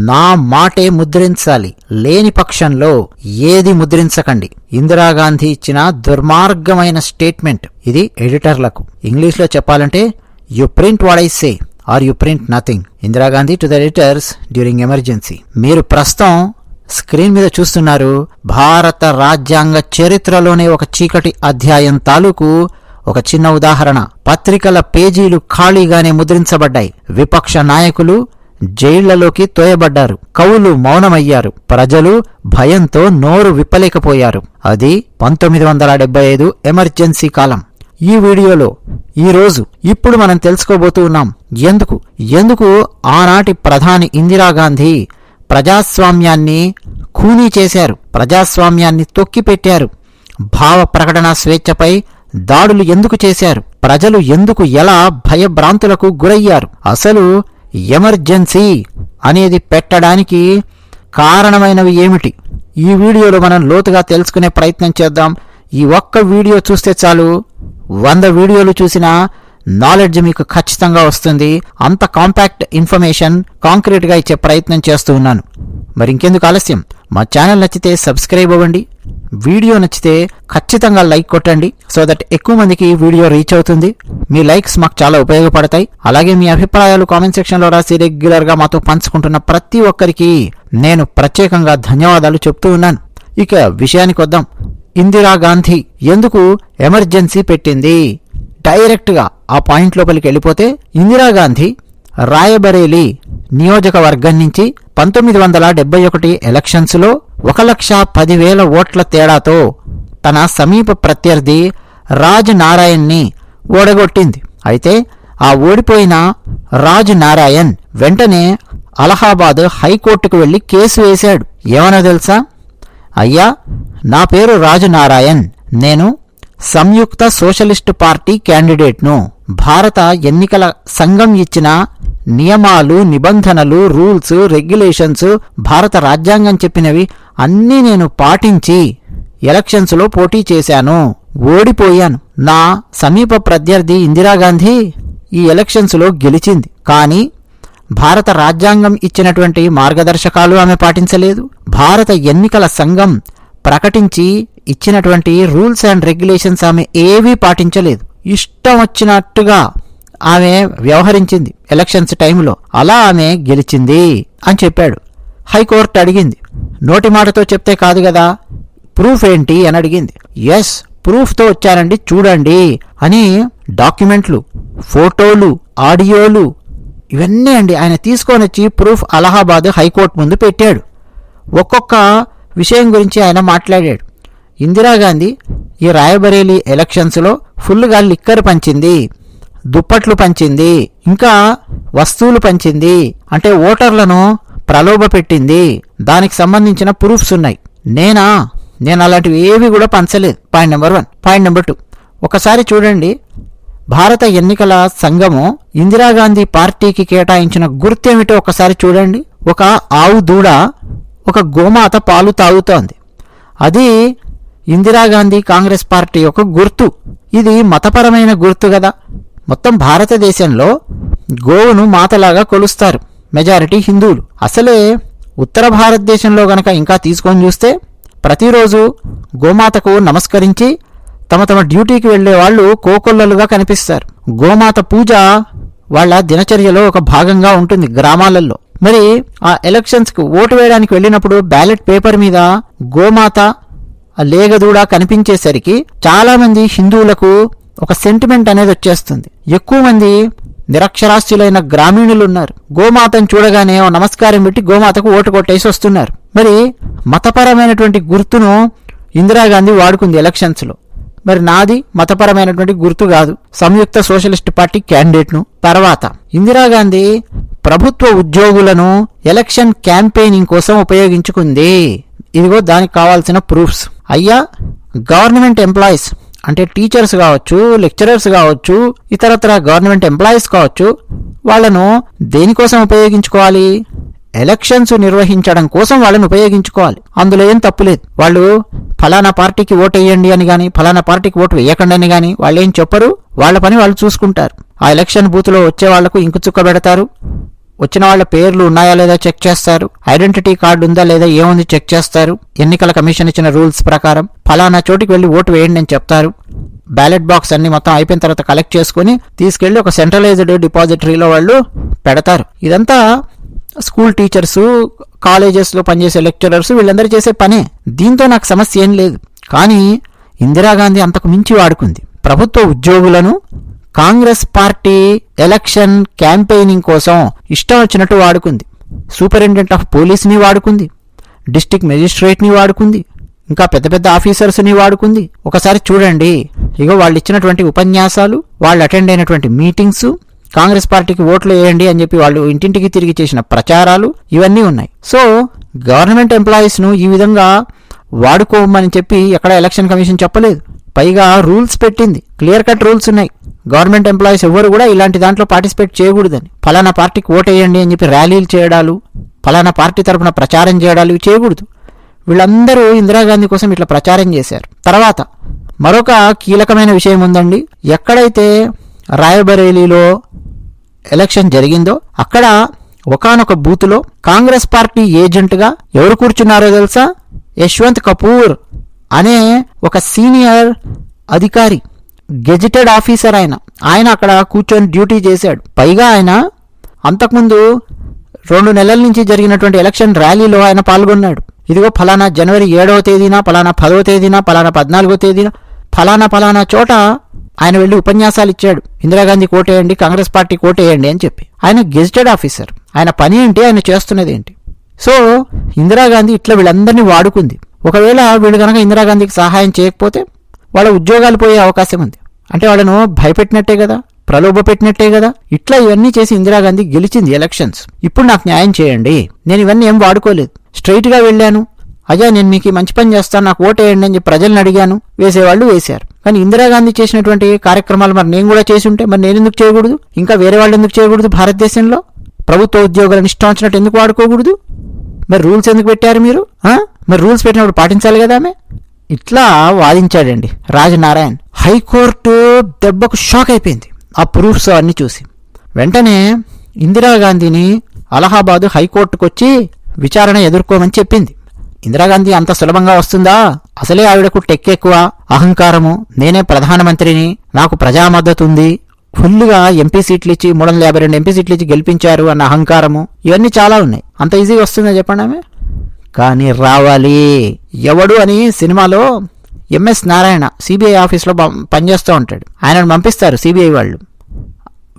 నా మాటే ముద్రించాలి, లేని పక్షంలో ఏది ముద్రించకండి. ఇందిరాగాంధీ ఇచ్చిన దుర్మార్గమైన స్టేట్మెంట్ ఇది ఎడిటర్లకు. ఇంగ్లీష్లో చెప్పాలంటే you print what I say are you print nothing. Indira Gandhi to the editors during emergency. మీరు ప్రస్తుతం స్క్రీన్ మీద చూస్తున్నారు భారత రాజ్యాంగ చరిత్రలోనే ఒక చీకటి అధ్యాయం తాలూకు ఒక చిన్న ఉదాహరణ. పత్రికల పేజీలు ఖాళీగానే ముద్రించబడ్డాయి. విపక్ష నాయకులు జైళ్లలోకి తోయబడ్డారు. కవులు మౌనమయ్యారు. ప్రజలు భయంతో నోరు విప్పలేకపోయారు. అది 1975 ఎమర్జెన్సీ కాలం. ఈ వీడియోలో ఈరోజు ఇప్పుడు మనం తెలుసుకోబోతూ ఉన్నాం ఎందుకు ఆనాటి ప్రధాని ఇందిరాగాంధీ ప్రజాస్వామ్యాన్ని ఖూనీ చేశారు, ప్రజాస్వామ్యాన్ని తొక్కిపెట్టారు, భావ ప్రకటన స్వేచ్ఛపై దాడులు ఎందుకు చేశారు, ప్రజలు ఎందుకు ఎలా భయభ్రాంతులకు గురయ్యారు, అసలు ఎమర్జెన్సీ అనేది పెట్టడానికి కారణమైనవి ఏమిటి, ఈ వీడియోలో మనం లోతుగా తెలుసుకునే ప్రయత్నం చేద్దాం. ఈ ఒక్క వీడియో చూస్తే చాలు 100 వీడియోలు చూసినా నాలెడ్జ్ మీకు ఖచ్చితంగా వస్తుంది. అంత కాంపాక్ట్ ఇన్ఫర్మేషన్ కాంక్రీట్గా ఇచ్చే ప్రయత్నం చేస్తూ ఉన్నాను. మరి ఇంకెందుకు ఆలస్యం, మా ఛానల్ నచ్చితే సబ్స్క్రైబ్ అవ్వండి, వీడియో నచ్చితే ఖచ్చితంగా లైక్ కొట్టండి, సో దట్ ఎక్కువ మందికి వీడియో రీచ్ అవుతుంది. మీ లైక్స్ మాకు చాలా ఉపయోగపడతాయి. అలాగే మీ అభిప్రాయాలు కామెంట్ సెక్షన్లో రాసి రెగ్యులర్గా మాతో పంచుకుంటున్న ప్రతి ఒక్కరికి నేను ప్రత్యేకంగా ధన్యవాదాలు చెప్తూ ఉన్నాను. ఇక విషయానికి వద్దాం. ఇందిరాగాంధీ ఎందుకు ఎమర్జెన్సీ పెట్టింది? డైరెక్ట్గా ఆ పాయింట్ లోపలికి వెళ్ళిపోతే, ఇందిరాగాంధీ రాయబరేలీ నియోజకవర్గం నుంచి 1971 ఎలక్షన్స్లో 1,10,000 ఓట్ల తేడాతో తన సమీప ప్రత్యర్థి రాజ్ నారాయణ్ని ఓడగొట్టింది. అయితే ఆ ఓడిపోయిన రాజ్ నారాయణ్ వెంటనే అలహాబాద్ హైకోర్టుకు వెళ్లి కేసు వేశాడు. ఏమన్నా తెలుసా? అయ్యా, నా పేరు రాజ్ నారాయణ్, నేను సంయుక్త సోషలిస్టు పార్టీ క్యాండిడేట్ను. భారత ఎన్నికల సంఘం ఇచ్చిన నియమాలు, నిబంధనలు, రూల్స్, రెగ్యులేషన్స్, భారత రాజ్యాంగం చెప్పినవి అన్నీ నేను పాటించి ఎలక్షన్స్లో పోటీ చేశాను, ఓడిపోయాను. నా సమీప ప్రత్యర్థి ఇందిరాగాంధీ ఈ ఎలక్షన్స్లో గెలిచింది. కానీ భారత రాజ్యాంగం ఇచ్చినటువంటి మార్గదర్శకాలు ఆమె పాటించలేదు. భారత ఎన్నికల సంఘం ప్రకటించి ఇచ్చినటువంటి రూల్స్ అండ్ రెగ్యులేషన్స్ ఆమె ఏవీ పాటించలేదు. ఇష్టం వచ్చినట్టుగా ఆమె వ్యవహరించింది ఎలక్షన్స్ టైంలో. అలా ఆమె గెలిచింది అని చెప్పాడు. హైకోర్టు అడిగింది, నోటి మాటతో చెప్తే కాదు కదా, ప్రూఫ్ ఏంటి అని అడిగింది. ఎస్, ప్రూఫ్తో వచ్చానండి, చూడండి అని డాక్యుమెంట్లు, ఫోటోలు, ఆడియోలు ఇవన్నీ అండి ఆయన తీసుకొని వచ్చి ప్రూఫ్ అలహాబాద్ హైకోర్టు ముందు పెట్టాడు. ఒక్కొక్క విషయం గురించి ఆయన మాట్లాడాడు. ఇందిరాగాంధీ ఈ రాయబరేలీ ఎలక్షన్స్లో ఫుల్గా లిక్కర్ పంచింది, దుప్పట్లు పంచింది, ఇంకా వస్తువులు పంచింది, అంటే ఓటర్లను ప్రలోభ పెట్టింది. దానికి సంబంధించిన ప్రూఫ్స్ ఉన్నాయి. నేను అలాంటివి ఏవి కూడా పంచలేదు. Point number 1. పాయింట్ నెంబర్ 2, ఒకసారి చూడండి, భారత ఎన్నికల సంఘము ఇందిరాగాంధీ పార్టీకి కేటాయించిన గుర్తేమిటో ఒకసారి చూడండి. ఒక ఆవు దూడ, ఒక గోమాత పాలు తాగుతోంది. అది ఇందిరాగాంధీ కాంగ్రెస్ పార్టీ యొక్క గుర్తు. ఇది మతపరమైన గుర్తు కదా. మొత్తం భారతదేశంలో గోవును మాతలాగా కొలుస్తారు మెజారిటీ హిందువులు. అసలే ఉత్తర భారతదేశంలో గనక ఇంకా తీసుకొని చూస్తే ప్రతిరోజు గోమాతకు నమస్కరించి తమ డ్యూటీకి వెళ్లే వాళ్ళు కోకొల్లలుగా కనిపిస్తారు. గోమాత పూజ వాళ్ళ దినచర్యలో ఒక భాగంగా ఉంటుంది గ్రామాలలో. మరి ఆ ఎలక్షన్స్కి ఓటు వేయడానికి వెళ్ళినప్పుడు బ్యాలెట్ పేపర్ మీద గోమాత లేగదూడ కనిపించేసరికి చాలా మంది హిందువులకు ఒక సెంటిమెంట్ అనేది వచ్చేస్తుంది. ఎక్కువ మంది నిరక్షరాస్యులైన గ్రామీణులు ఉన్నారు. గోమాతను చూడగానే నమస్కారం పెట్టి గోమాతకు ఓటు కొట్టేసి వస్తున్నారు. మరి మతపరమైనటువంటి గుర్తును ఇందిరాగాంధీ వాడుకుంది ఎలక్షన్స్లో. మరి నాది మతపరమైనటువంటి గుర్తు కాదు, సంయుక్త సోషలిస్ట్ పార్టీ క్యాండిడేట్ను. తర్వాత ఇందిరాగాంధీ ప్రభుత్వ ఉద్యోగులను ఎలక్షన్ క్యాంపెయినింగ్ కోసం ఉపయోగించుకుంది. ఇదిగో దానికి కావాల్సిన ప్రూఫ్స్. అయ్యా, గవర్నమెంట్ ఎంప్లాయీస్ అంటే టీచర్స్ కావచ్చు, లెక్చరర్స్ కావచ్చు, ఇతరత్ర గవర్నమెంట్ ఎంప్లాయీస్ కావచ్చు, వాళ్లను దేనికోసం ఉపయోగించుకోవాలి? ఎలక్షన్స్ నిర్వహించడం కోసం వాళ్ళని ఉపయోగించుకోవాలి. అందులో ఏం తప్పులేదు. వాళ్ళు ఫలానా పార్టీకి ఓటు వేయండి అని కానీ, ఫలానా పార్టీకి ఓటు వేయకండి అని కానీ వాళ్ళు ఏం చెప్పరు. వాళ్ళ పని వాళ్ళు చూసుకుంటారు. ఆ ఎలక్షన్ బూత్లో వచ్చే వాళ్లకు ఇంకు చుక్క పెడతారు, వచ్చిన వాళ్ళ పేర్లు ఉన్నాయా లేదా చెక్ చేస్తారు, ఐడెంటిటీ కార్డు ఉందా లేదా ఏముంది చెక్ చేస్తారు, ఎన్నికల కమిషన్ ఇచ్చిన రూల్స్ ప్రకారం ఫలానా చోటికి వెళ్ళి ఓటు వేయండి అని చెప్తారు. బ్యాలెట్ బాక్స్ అన్ని మొత్తం అయిపోయిన తర్వాత కలెక్ట్ చేసుకుని తీసుకెళ్లి ఒక సెంట్రలైజ్డ్ డిపాజిటరీలో వాళ్ళు పెడతారు. ఇదంతా స్కూల్ టీచర్స్, కాలేజెస్లో పనిచేసే లెక్చరర్స్ వీళ్ళందరూ చేసే పనే. దీంతో నాకు సమస్య ఏం లేదు. కానీ ఇందిరాగాంధీ అంతకు మించి వాడుకుంది. ప్రభుత్వ ఉద్యోగులను కాంగ్రెస్ పార్టీ ఎలక్షన్ క్యాంపెయినింగ్ కోసం ఇష్టం వచ్చినట్టు వాడుకుంది. సూపరింటెండెంట్ ఆఫ్ పోలీస్ని వాడుకుంది, డిస్ట్రిక్ట్ మెజిస్ట్రేట్ని వాడుకుంది, ఇంకా పెద్ద పెద్ద ఆఫీసర్స్ని వాడుకుంది. ఒకసారి చూడండి, ఇగో వాళ్ళు ఇచ్చినటువంటి ఉపన్యాసాలు, వాళ్ళు అటెండ్ అయినటువంటి మీటింగ్స్, కాంగ్రెస్ పార్టీకి ఓట్లు వేయండి అని చెప్పి వాళ్ళు ఇంటింటికి తిరిగి చేసిన ప్రచారాలు ఇవన్నీ ఉన్నాయి. సో గవర్నమెంట్ ఎంప్లాయీస్ను ఈ విధంగా వాడుకోమని చెప్పి ఎక్కడ ఎలక్షన్ కమిషన్ చెప్పలేదు. పైగా రూల్స్ పెట్టింది, క్లియర్ కట్ రూల్స్ ఉన్నాయి. గవర్నమెంట్ ఎంప్లాయీస్ ఎవరు కూడా ఇలాంటి దాంట్లో పార్టిసిపేట్ చేయకూడదని. ఫలానా పార్టీకి ఓటేయండి అని చెప్పి ర్యాలీలు చేయడాలు, ఫలానా పార్టీ తరఫున ప్రచారం చేయడాలు ఇవి చేయకూడదు. వీళ్ళందరూ ఇందిరాగాంధీ కోసం ఇట్లా ప్రచారం చేశారు. తర్వాత మరొక కీలకమైన విషయం ఉందండి. ఎక్కడైతే రాయబరేలీలో ఎలక్షన్ జరిగిందో అక్కడ ఒకానొక బూత్లో కాంగ్రెస్ పార్టీ ఏజెంట్గా ఎవరు కూర్చున్నారో తెలుసా? యశ్వంత్ కపూర్ అనే ఒక సీనియర్ అధికారి, గెజిటెడ్ ఆఫీసర్. ఆయన అక్కడ కూర్చొని డ్యూటీ చేశాడు. పైగా ఆయన అంతకుముందు 2 నెలల నుంచి జరిగినటువంటి ఎలక్షన్ ర్యాలీలో ఆయన పాల్గొన్నాడు. ఇదిగో ఫలానా జనవరి 7వ తేదీన, ఫలానా 10వ తేదీన, ఫలానా 14వ తేదీన ఫలానా చోట ఆయన వెళ్ళి ఉపన్యాసాలు ఇచ్చాడు. ఇందిరాగాంధీ కోటేయండి, కాంగ్రెస్ పార్టీ కోటేయండి అని చెప్పి. ఆయన గెజిటెడ్ ఆఫీసర్. ఆయన పని ఏంటి, ఆయన చేస్తున్నది ఏంటి? సో ఇందిరాగాంధీ ఇట్లా వీళ్ళందరినీ వాడుకుంది. ఒకవేళ వీళ్ళు కనుక ఇందిరాగాంధీకి సహాయం చేయకపోతే వాళ్ళ ఉద్యోగాలు పోయే అవకాశం ఉంది. అంటే వాళ్ళను భయపెట్టినట్టే కదా, ప్రలోభ పెట్టినట్టే కదా. ఇట్లా ఇవన్నీ చేసి ఇందిరాగాంధీ గెలిచింది ఎలక్షన్స్. ఇప్పుడు నాకు న్యాయం చేయండి, నేను ఇవన్నీ ఏం వాడుకోలేదు, స్ట్రైట్గా వెళ్ళాను, అయ్యా నేను మీకు మంచి పని చేస్తాను, నాకు ఓటేయండి అని చెప్పి ప్రజలను అడిగాను, వేసేవాళ్ళు వేశారు. కానీ ఇందిరాగాంధీ చేసినటువంటి కార్యక్రమాలు మరి నేను కూడా చేసి ఉంటే మరి నేను ఎందుకు చేయకూడదు? ఇంకా వేరే వాళ్ళు ఎందుకు చేయకూడదు? భారతదేశంలో ప్రభుత్వ ఉద్యోగులను ఇష్టం వచ్చినట్టు ఎందుకు వాడుకోకూడదు? మరి రూల్స్ ఎందుకు పెట్టారు మీరు? మరి రూల్స్ పెట్టినప్పుడు పాటించాలి కదా ఆమె. ఇట్లా వాదించాడండి రాజనారాయణ్. హైకోర్టు దెబ్బకు షాక్ అయిపోయింది ఆ ప్రూఫ్స్ అన్ని చూసి. వెంటనే ఇందిరాగాంధీని అలహాబాద్ హైకోర్టుకు వచ్చి విచారణ ఎదుర్కోమని చెప్పింది. ఇందిరాగాంధీ అంత సులభంగా వస్తుందా? అసలే ఆవిడకు టెక్ ఎక్కువ, అహంకారము, నేనే ప్రధానమంత్రిని, నాకు ప్రజా మద్దతు ఉంది, ఫుల్గా ఎంపీ సీట్లు ఇచ్చి 352 ఎంపీ సీట్లు ఇచ్చి గెలిపించారు అన్న అహంకారము, ఇవన్నీ చాలా ఉన్నాయి. అంత ఈజీగా వస్తుందా చెప్పండి ఆమె? కానీ రావాలి. ఎవడు అని సినిమాలో ఎంఎస్ నారాయణ సిబిఐ ఆఫీస్లో పనిచేస్తూ ఉంటాడు. ఆయనను పంపిస్తారు సిబిఐ వాళ్ళు.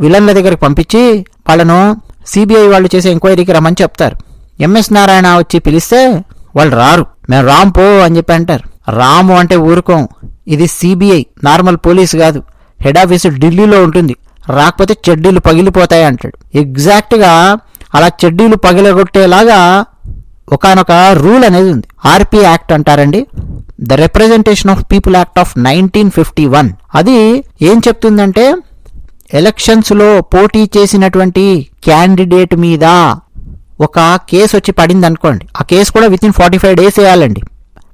విలన్ల దగ్గరికి పంపించి వాళ్ళను సిబిఐ వాళ్ళు చేసే ఎంక్వైరీకి రమ్మని చెప్తారు. ఎంఎస్ నారాయణ వచ్చి పిలిస్తే వాళ్ళు రారు. మేము రామ్ పో అని చెప్పి అంటారు. రాము అంటే ఊరుకోం, ఇది సిబిఐ, నార్మల్ పోలీసు కాదు, హెడ్ ఆఫీస్ ఢిల్లీలో ఉంటుంది, రాకపోతే చెడ్డీలు పగిలిపోతాయి అంటాడు. ఎగ్జాక్ట్గా అలా చెడ్డీలు పగిలగొట్టేలాగా ఒకానొక రూల్ అనేది ఉంది. ఆర్పి యాక్ట్ అంటారండి, the representation of people act of 1951. అది ఏం చెప్తుందంటే ఎలక్షన్స్లో పోటీ చేసినటువంటి క్యాండిడేట్ మీద ఒక కేసు వచ్చి పడింది అనుకోండి, ఆ కేసు కూడా వితిన్ 45 days వేయాలండి.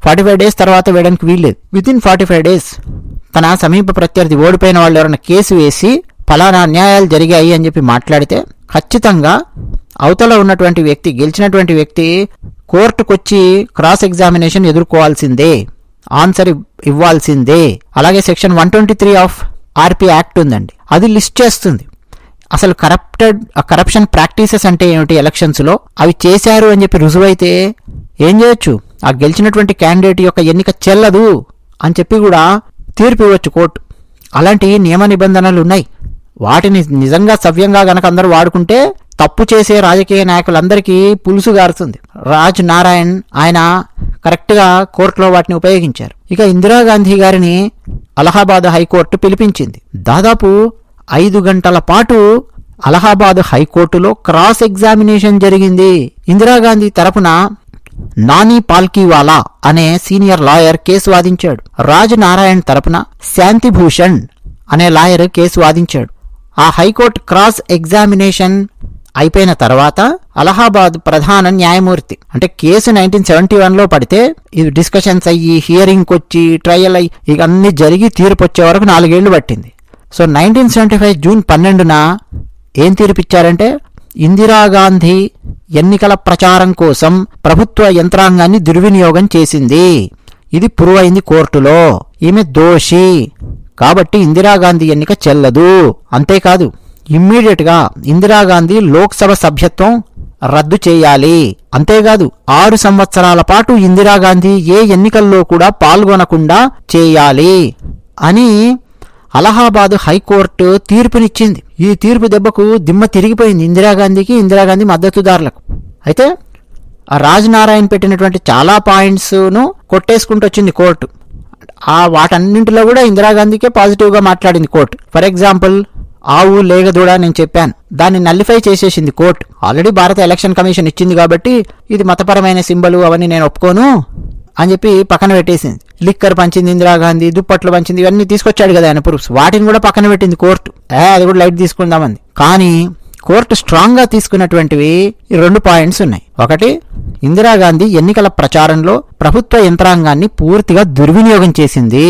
45 days తర్వాత వేయడానికి వీల్లేదు. వితిన్ 45 days తన సమీప ప్రత్యర్థి ఓడిపోయిన వాళ్ళు ఎవరైనా కేసు వేసి ఫలానా అన్యాయాలు జరిగాయి అని చెప్పి మాట్లాడితే ఖచ్చితంగా అవతల ఉన్నటువంటి వ్యక్తి, గెలిచినటువంటి వ్యక్తి కోర్టుకొచ్చి క్రాస్ ఎగ్జామినేషన్ ఎదుర్కోవాల్సిందే, ఆన్సర్ ఇవ్వాల్సిందే. అలాగే సెక్షన్ 123 ఆఫ్ ఆర్పి యాక్ట్ ఉందండి, అది లిస్ట్ చేస్తుంది అసలు కరప్షన్ ప్రాక్టీసెస్ అంటే ఏమిటి ఎలక్షన్స్లో. అవి చేశారు అని చెప్పి రుజువైతే ఏం చేయొచ్చు, ఆ గెలిచినటువంటి క్యాండిడేట్ యొక్క ఎన్నిక చెల్లదు అని చెప్పి కూడా తీర్పు ఇవ్వచ్చు కోర్టు. అలాంటి నియమ నిబంధనలు ఉన్నాయి. వాటిని నిజంగా సవ్యంగా గనక అందరూ వాడుకుంటే తప్పు చేసే రాజకీయ నాయకులందరికీ పులుసు గారుతుంది. రాజ్ నారాయణ్ ఆయన కరెక్ట్గా కోర్టులో వాటిని ఉపయోగించారు. ఇక ఇందిరాగాంధీ గారిని అలహాబాద్ హైకోర్టు పిలిపించింది. దాదాపు 5 గంటల పాటు అలహాబాద్ హైకోర్టులో క్రాస్ ఎగ్జామినేషన్ జరిగింది. ఇందిరాగాంధీ తరపున నాని పాల్కీవాలా అనే సీనియర్ లాయర్ కేసు వాదించాడు. రాజ్ నారాయణ్ తరపున శాంతిభూషణ్ అనే లాయర్ కేసు వాదించాడు. ఆ హైకోర్టు క్రాస్ ఎగ్జామినేషన్ అయిపోయిన తర్వాత అలహాబాద్ ప్రధాన న్యాయమూర్తి, అంటే కేసు 1971లో పడితే ఇది డిస్కషన్స్ అయ్యి హియరింగ్కి వచ్చి ట్రయల్ అయ్యి ఇక అన్ని జరిగి తీర్పు వచ్చే వరకు 4 ఏళ్లు పట్టింది. సో 1975 జూన్ 12న ఏం తీర్పిచ్చారంటే ఇందిరాగాంధీ ఎన్నికల ప్రచారం కోసం ప్రభుత్వ యంత్రాంగాన్ని దుర్వినియోగం చేసింది. ఇది ప్రూవ్ అయింది కోర్టులో. ఈమె దోషి కాబట్టి ఇందిరాగాంధీ ఎన్నిక చెల్లదు. అంతేకాదు, ఇమ్మీడియట్ గా ఇందిరాగాంధీ లోక్సభ సభ్యత్వం రద్దు చేయాలి. అంతేకాదు 6 సంవత్సరాల పాటు ఇందిరాగాంధీ ఏ ఎన్నికల్లో కూడా పాల్గొనకుండా చేయాలి అని అలహాబాద్ హైకోర్టు తీర్పునిచ్చింది. ఈ తీర్పు దెబ్బకు దిమ్మ తిరిగిపోయింది ఇందిరాగాంధీకి, ఇందిరాగాంధీ మద్దతుదారులకు. అయితే ఆ రాజ్నారాయణ్ పెట్టినటువంటి చాలా పాయింట్స్ను కొట్టేసుకుంటూ వచ్చింది కోర్టు. వాటన్నింటిలో కూడా ఇందిరాగాంధీకే పాజిటివ్గా మాట్లాడింది కోర్టు. ఫర్ ఎగ్జాంపుల్, ఆవు లేగదూడ నేను చెప్పాను, దాన్ని నల్లిఫై చేసేసింది కోర్టు. ఆల్రెడీ భారత ఎలక్షన్ కమిషన్ ఇచ్చింది కాబట్టి ఇది మతపరమైన సింబలు అవన్నీ నేను ఒప్పుకోను అని చెప్పి పక్కన పెట్టేసింది. లిక్కర్ పంచింది ఇందిరాగాంధీ, దుప్పట్లు పంచింది, ఇవన్నీ తీసుకొచ్చాడు కదా ఆయన ప్రూఫ్స్, వాటిని కూడా పక్కన పెట్టింది కోర్టు. అది కూడా లైట్ తీసుకుందామంది. కానీ కోర్టు స్ట్రాంగ్ గా తీసుకున్నటువంటివి ఈ 2 పాయింట్స్ ఉన్నాయి. ఒకటి, ఇందిరాగాంధీ ఎన్నికల ప్రచారంలో ప్రభుత్వ యంత్రాంగాన్ని పూర్తిగా దుర్వినియోగం చేసింది,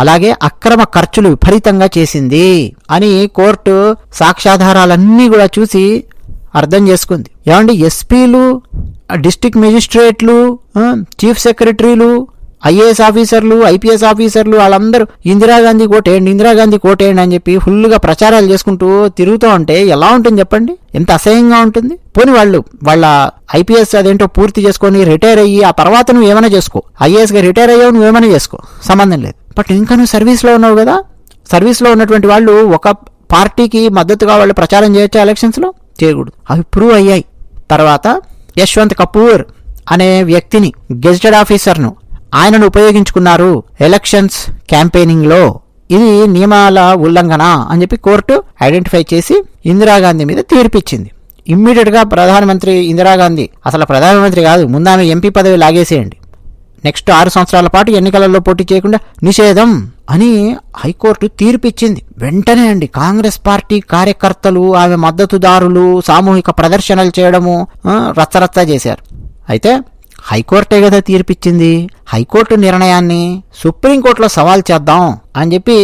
అలాగే అక్రమ ఖర్చులు విపరీతంగా చేసింది అని కోర్టు సాక్ష్యాధారాలన్నీ కూడా చూసి అర్థం చేసుకుంది. ఏమండి, ఎస్పీలు, డిస్ట్రిక్ట్ మెజిస్ట్రేట్లు, చీఫ్ సెక్రటరీలు, ఐఏఎస్ ఆఫీసర్లు, ఐపీఎస్ ఆఫీసర్లు వాళ్ళందరూ ఇందిరాగాంధీ కోటేయండి, ఇందిరాగాంధీ కోటేయండి అని చెప్పి ఫుల్గా ప్రచారాలు చేసుకుంటూ తిరుగుతూ ఉంటే ఎలా ఉంటుంది చెప్పండి? ఎంత అసహ్యంగా ఉంటుంది. పోనీ వాళ్ళ ఐపీఎస్ అదేంటో పూర్తి చేసుకొని రిటైర్ అయ్యి ఆ తర్వాత నువ్వు ఏమైనా చేసుకో, ఐఏఎస్గా రిటైర్ అయ్యావు నువ్వేమైనా చేసుకో, సంబంధం లేదు. బట్ ఇంకా నువ్వు సర్వీస్లో ఉన్నావు కదా, సర్వీస్లో ఉన్నటువంటి వాళ్ళు ఒక పార్టీకి మద్దతుగా వాళ్ళు ప్రచారం చేయొచ్చా ఎలక్షన్స్లో? చేయకూడదు. అవి ప్రూవ్ అయ్యాయి. తర్వాత యశ్వంత్ కపూర్ అనే వ్యక్తిని, గెజిటెడ్ ఆఫీసర్ను, ఆయనను ఉపయోగించుకున్నారు ఎలక్షన్స్ క్యాంపెయినింగ్లో, ఇది నియమాల ఉల్లంఘన అని చెప్పి కోర్టు ఐడెంటిఫై చేసి ఇందిరాగాంధీ మీద తీర్పిచ్చింది. ఇమ్మీడియట్ గా ప్రధానమంత్రి ఇందిరాగాంధీ, అసలు ప్రధానమంత్రి కాదు, ముందు ఆమె ఎంపీ పదవి లాగేసేయండి, నెక్స్ట్ 6 సంవత్సరాల పాటు ఎన్నికలలో పోటీ చేయకుండా నిషేధం అని హైకోర్టు తీర్పిచ్చింది. వెంటనే అండి కాంగ్రెస్ పార్టీ కార్యకర్తలు, ఆమె మద్దతుదారులు సామూహిక ప్రదర్శనలు చేయడము రచ్చరచ్చ చేశారు. అయితే హైకోర్టే కదా తీర్పిచ్చింది, హైకోర్టు నిర్ణయాన్ని సుప్రీంకోర్టులో సవాల్ చేద్దాం అని చెప్పి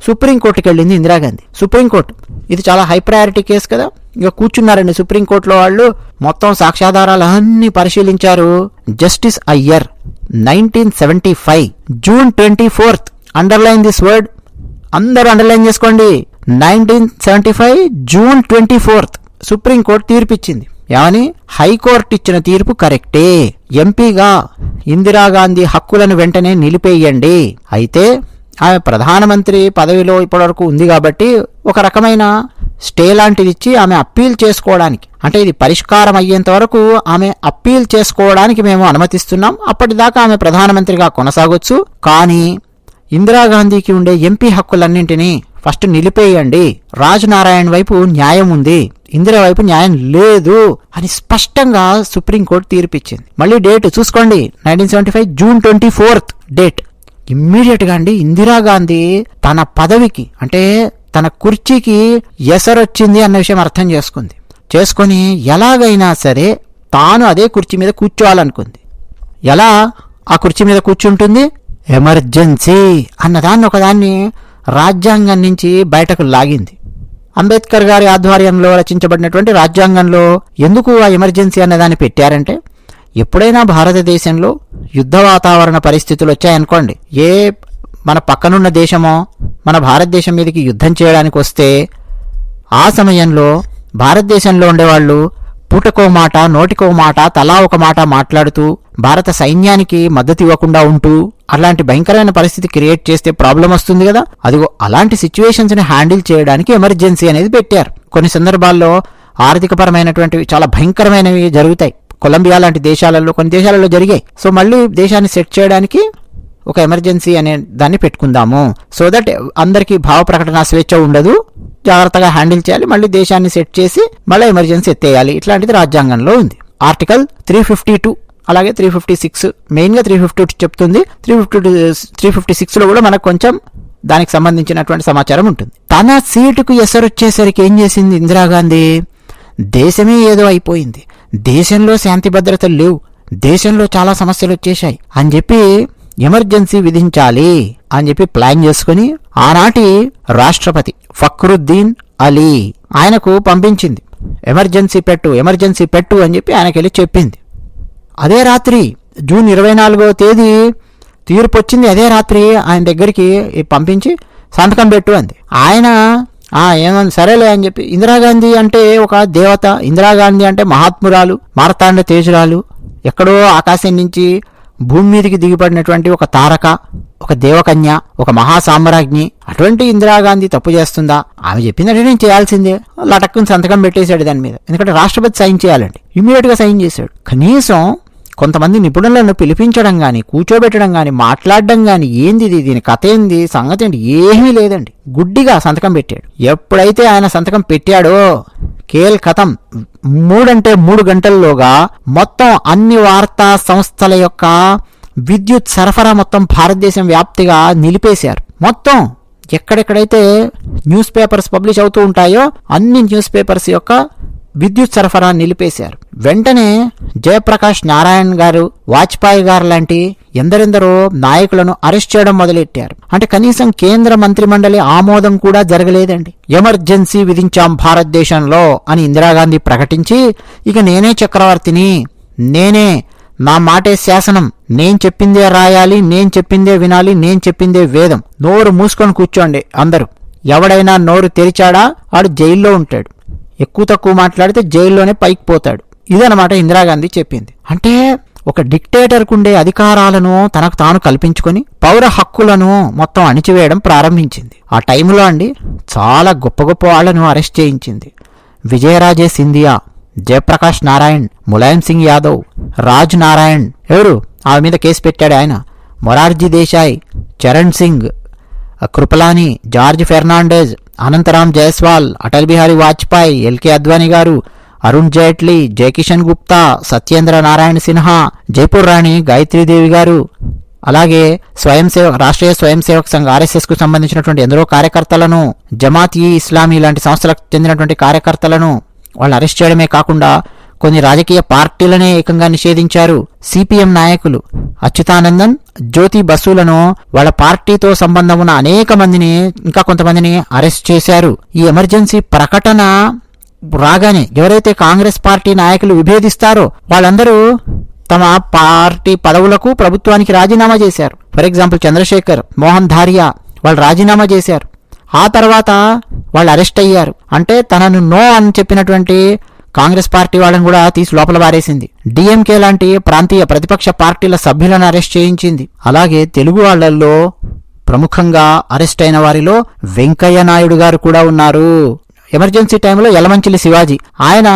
సుప్రీంకోర్టుకి వెళ్ళింది ఇందిరాగాంధీ. సుప్రీంకోర్టు ఇది చాలా హై ప్రయారిటీ కేసు కదా, ఇక కూర్చున్నారండి సుప్రీంకోర్టులో వాళ్ళు. మొత్తం సాక్ష్యాధారాలు అన్ని పరిశీలించారు. Justice Iyer 1975 June 24 underline this word, అందరూ అండర్లైన్ చేసుకోండి. 1975 జూన్ 24 సుప్రీంకోర్టు తీర్పిచ్చింది. ఏమని? హైకోర్టు ఇచ్చిన తీర్పు కరెక్టే, ఎంపీగా ఇందిరాగాంధీ హక్కులను వెంటనే నిలిపేయండి. అయితే ఆమె ప్రధానమంత్రి పదవిలో ఇప్పటివరకు ఉంది కాబట్టి ఒక రకమైన స్టే లాంటిది ఇచ్చి ఆమె అప్పీల్ చేసుకోవడానికి, అంటే ఇది పరిష్కారం అయ్యేంత వరకు ఆమె అప్పీల్ చేసుకోవడానికి మేము అనుమతిస్తున్నాం, అప్పటిదాకా ఆమె ప్రధానమంత్రిగా కొనసాగొచ్చు, కానీ ఇందిరాగాంధీకి ఉండే ఎంపీ హక్కులన్నింటినీ ఫస్ట్ నిలిపేయండి, రాజ్నారాయణ్ వైపు న్యాయం ఉంది, ఇందిరా వైపు న్యాయం లేదు అని స్పష్టంగా సుప్రీంకోర్టు తీర్పిచ్చింది. మళ్ళీ డేట్ చూసుకోండి, 1975 జూన్ 24 డేట్. ఇమ్మీడియట్ గా అండి ఇందిరాగాంధీ తన పదవికి, అంటే తన కుర్చీకి ఎసరొచ్చింది అన్న విషయం అర్థం చేసుకొని ఎలాగైనా సరే తాను అదే కుర్చీ మీద కూర్చోవాలనుకుంది. ఎలా ఆ కుర్చీ మీద కూర్చుంటుంది? ఎమర్జెన్సీ అన్నదాన్ని ఒకదాన్ని రాజ్యాంగం నుంచి బయటకు లాగింది. అంబేద్కర్ గారి ఆధ్వర్యంలో రచించబడినటువంటి రాజ్యాంగంలో ఎందుకు ఆ ఎమర్జెన్సీ అన్నదాన్ని పెట్టారంటే, ఎప్పుడైనా భారతదేశంలో యుద్ధ వాతావరణ పరిస్థితులు వచ్చాయనుకోండి, ఏ మన పక్కనున్న దేశమో మన భారతదేశం మీదకి యుద్ధం చేయడానికి వస్తే ఆ సమయంలో భారతదేశంలో ఉండేవాళ్ళు పూటకో మాట నోటికో మాట తలా ఒక మాట మాట్లాడుతూ భారత సైన్యానికి మద్దతు ఇవ్వకుండా ఉంటూ అలాంటి భయంకరమైన పరిస్థితి క్రియేట్ చేస్తే ప్రాబ్లం వస్తుంది కదా. అదిగో అలాంటి సిచ్యువేషన్స్ ని హ్యాండిల్ చేయడానికి ఎమర్జెన్సీ అనేది పెట్టారు. కొన్ని సందర్భాల్లో ఆర్థికపరమైనటువంటివి చాలా భయంకరమైనవి జరుగుతాయి. కొలంబియా లాంటి దేశాలలో, కొన్ని దేశాలలో జరిగాయి. సో మళ్ళీ దేశాన్ని సెట్ చేయడానికి ఒక ఎమర్జెన్సీ అనే దాన్ని పెట్టుకుందాము, సో దట్ అందరికీ భావ ప్రకటన స్వేచ్ఛ ఉండదు, జాగ్రత్తగా హ్యాండిల్ చేయాలి, మళ్ళీ దేశాన్ని సెట్ చేసి మళ్ళీ ఎమర్జెన్సీ ఎత్తేయాలి. ఇట్లాంటిది రాజ్యాంగంలో ఉంది. ఆర్టికల్ 352 అలాగే 356, మెయిన్గా 352 చెప్తుంది. 356 లో కూడా మనకు కొంచెం దానికి సంబంధించినటువంటి సమాచారం ఉంటుంది. తన సీటుకు ఎసరొచ్చేసరికి ఏం చేసింది ఇందిరాగాంధీ? దేశమే ఏదో అయిపోయింది, దేశంలో శాంతి భద్రతలు లేవు, దేశంలో చాలా సమస్యలు వచ్చేశాయి అని చెప్పి ఎమర్జెన్సీ విధించాలి అని చెప్పి ప్లాన్ చేసుకుని ఆనాటి రాష్ట్రపతి ఫక్రుద్దీన్ అలీ ఆయనకు పంపించింది ఎమర్జెన్సీ పెట్టు అని చెప్పి ఆయనకెళ్ళి చెప్పింది. అదే రాత్రి జూన్ 24వ తేదీ తీర్పు వచ్చింది. అదే రాత్రి ఆయన దగ్గరికి పంపించి సంతకం పెట్టు అంది. ఆయన ఏమని సరేలే అని చెప్పి, ఇందిరాగాంధీ అంటే ఒక దేవత, ఇందిరాగాంధీ అంటే మహాత్మురాలు, మార్తాండ తేజురాలు, ఎక్కడో ఆకాశం నుంచి భూమి మీదకి దిగిపడినటువంటి ఒక తారక, ఒక దేవకన్య, ఒక మహాసామ్రాజ్ఞి. అటువంటి ఇందిరాగాంధీ తప్పు చేస్తుందా? ఆమె చెప్పిందంటే నేను చేయాల్సిందే. లటక్కుని సంతకం పెట్టేశాడు దాని మీద. ఎందుకంటే రాష్ట్రపతి సైన్ చేయాలండి. ఇమీడియట్ గా సైన్ చేశాడు. కనీసం కొంతమంది నిపుణులను పిలిపించడం కానీ, కూర్చోబెట్టడం కానీ, మాట్లాడడం కానీ, ఏంది దీని కథ ఏంది, సంగతి ఏంటి, ఏమీ లేదండి. గుడ్డిగా సంతకం పెట్టాడు. ఎప్పుడైతే ఆయన సంతకం పెట్టాడో కేల్ కథం, 3 గంటల్లోగా మొత్తం అన్ని వార్తా సంస్థల యొక్క విద్యుత్ సరఫరా మొత్తం భారతదేశం వ్యాప్తిగా నిలిపేశారు. మొత్తం ఎక్కడెక్కడైతే న్యూస్ పేపర్స్ పబ్లిష్ అవుతూ ఉంటాయో అన్ని న్యూస్ పేపర్స్ యొక్క విద్యుత్ సరఫరా నిలిపేశారు. వెంటనే జయప్రకాష్ నారాయణ్ గారు, వాజ్పేయి గారు లాంటి ఎందరెందరో నాయకులను అరెస్ట్ చేయడం మొదలెట్టారు. అంటే కనీసం కేంద్ర మంత్రిమండలి ఆమోదం కూడా జరగలేదండి. ఎమర్జెన్సీ విధించాం భారతదేశంలో అని ఇందిరాగాంధీ ప్రకటించి, ఇక నేనే చక్రవర్తిని, నేనే, నా మాటే శాసనం, నేను చెప్పిందే రాయాలి, నేను చెప్పిందే వినాలి, నేను చెప్పిందే వేదం. నోరు మూసుకొని కూర్చోండి అందరూ. ఎవడైనా నోరు తెరిచాడా వాడు జైల్లో ఉంటాడు. ఎక్కువ తక్కువ మాట్లాడితే జైల్లోనే పైకి పోతాడు. ఇదనమాట ఇందిరాగాంధీ చెప్పింది. అంటే ఒక డిక్టేటర్కుండే అధికారాలను తనకు తాను కల్పించుకొని పౌర హక్కులను మొత్తం అణిచివేయడం ప్రారంభించింది. ఆ టైంలో అండి చాలా గొప్ప గొప్ప వాళ్లను అరెస్ట్ చేయించింది. విజయరాజే సింధియా, జయప్రకాష్ నారాయణ్, ములాయం సింగ్ యాదవ్, రాజ్ నారాయణ్, ఎవరు ఆమె మీద కేసు పెట్టాడు ఆయన, మొరార్జీ దేశాయ్, చరణ్ సింగ్, కృపలాని, జార్జ్ ఫెర్నాండెజ్, అనంతరామ్ జైస్వాల్, అటల్ బిహారీ వాజ్పేయి, ఎల్కే అద్వానీ గారు, అరుణ్ జైట్లీ, జయకిషన్ గుప్తా, సత్యేంద్ర నారాయణ సిన్హా, జైపూర్ రాణి గాయత్రీదేవి గారు, అలాగే రాష్ట్రీయ స్వయం సేవక్ సంఘ్ RSS కు సంబంధించినటువంటి ఎందరో కార్యకర్తలను, జమాత్ ఈ ఇస్లామీ లాంటి సంస్థలకు చెందినటువంటి కార్యకర్తలను వాళ్ళు అరెస్ట్ చేయడమే కాకుండా కొన్ని రాజకీయ పార్టీలనే ఏకంగా నిషేధించారు. సిపిఎం నాయకులు అచ్యుతానందన్, జ్యోతి బసులను, వాళ్ళ పార్టీతో సంబంధం ఉన్న అనేక మందిని, ఇంకా కొంతమందిని అరెస్ట్ చేశారు. ఈ ఎమర్జెన్సీ ప్రకటన రాగానే ఎవరైతే కాంగ్రెస్ పార్టీ నాయకులు విభేదిస్తారో వాళ్ళందరూ తమ పార్టీ పదవులకు, ప్రభుత్వానికి రాజీనామా చేశారు. ఫర్ ఎగ్జాంపుల్ చంద్రశేఖర్, మోహన్ ధారియా వాళ్ళు రాజీనామా చేశారు. ఆ తర్వాత వాళ్ళు అరెస్ట్ అయ్యారు. అంటే తనను నో అని చెప్పినటువంటి కాంగ్రెస్ పార్టీ వాళ్ళని కూడా తీసి లోపల పారేసింది. డిఎంకే లాంటి ప్రాంతీయ ప్రతిపక్ష పార్టీల సభ్యులను అరెస్ట్ చేయించింది. అలాగే తెలుగు వాళ్లలో ప్రముఖంగా అరెస్ట్ అయిన వారిలో వెంకయ్య నాయుడు గారు కూడా ఉన్నారు. ఎమర్జెన్సీ టైంలో యలమంచిలి శివాజీ ఆయన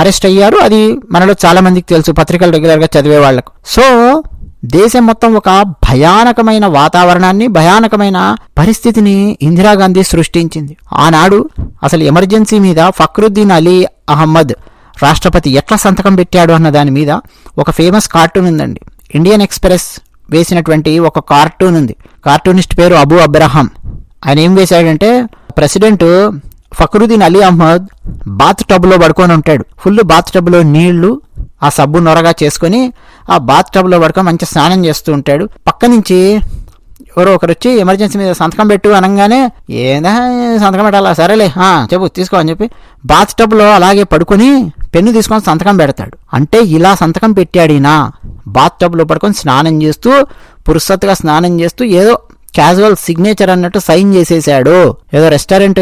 అరెస్ట్ అయ్యారు. అది మనలో చాలా మందికి తెలుసు, పత్రికలు రెగ్యులర్ గా చదివే వాళ్లకు. సో దేశం మొత్తం ఒక భయానకమైన వాతావరణాన్ని, భయానకమైన పరిస్థితిని ఇందిరాగాంధీ సృష్టించింది. ఆనాడు అసలు ఎమర్జెన్సీ మీద ఫక్రుద్దీన్ అలీ అహ్మద్ రాష్ట్రపతి ఎట్లా సంతకం పెట్టాడు అన్న దాని మీద ఒక ఫేమస్ కార్టూన్ ఉందండి. ఇండియన్ ఎక్స్ప్రెస్ వేసినటువంటి ఒక కార్టూన్ ఉంది. కార్టూనిస్ట్ పేరు అబూ అబ్రహాం. ఆయన ఏం వేశాడంటే, president Fakhruddin Ali Ahmed bath tub లో పడుకొని ఉంటాడు. ఫుల్ బాత్ టబ్ లో నీళ్లు, ఆ సబ్బు నొరగా చేసుకుని ఆ బాత్ టబ్ లో పడుకొని మంచి స్నానం చేస్తూ ఉంటాడు. పక్క నుంచి ఎవరో ఒకరు వచ్చి ఎమర్జెన్సీ మీద సంతకం పెట్టు అనగానే, ఏదా సంతకం పెట్టాలా, సరేలే చెప్పు తీసుకో అని చెప్పి బాత్ టబ్ లో అలాగే పడుకొని పెన్ను తీసుకొని సంతకం పెడతాడు. అంటే ఇలా సంతకం పెట్టాడినా బాత్ టబ్ లో పడుకొని స్నానం చేస్తూ, పురుసత్తుగా స్నానం చేస్తూ ఏదో క్యాజువల్ సిగ్నేచర్ అన్నట్టు సైన్ చేసేసాడు. ఏదో రెస్టారెంట్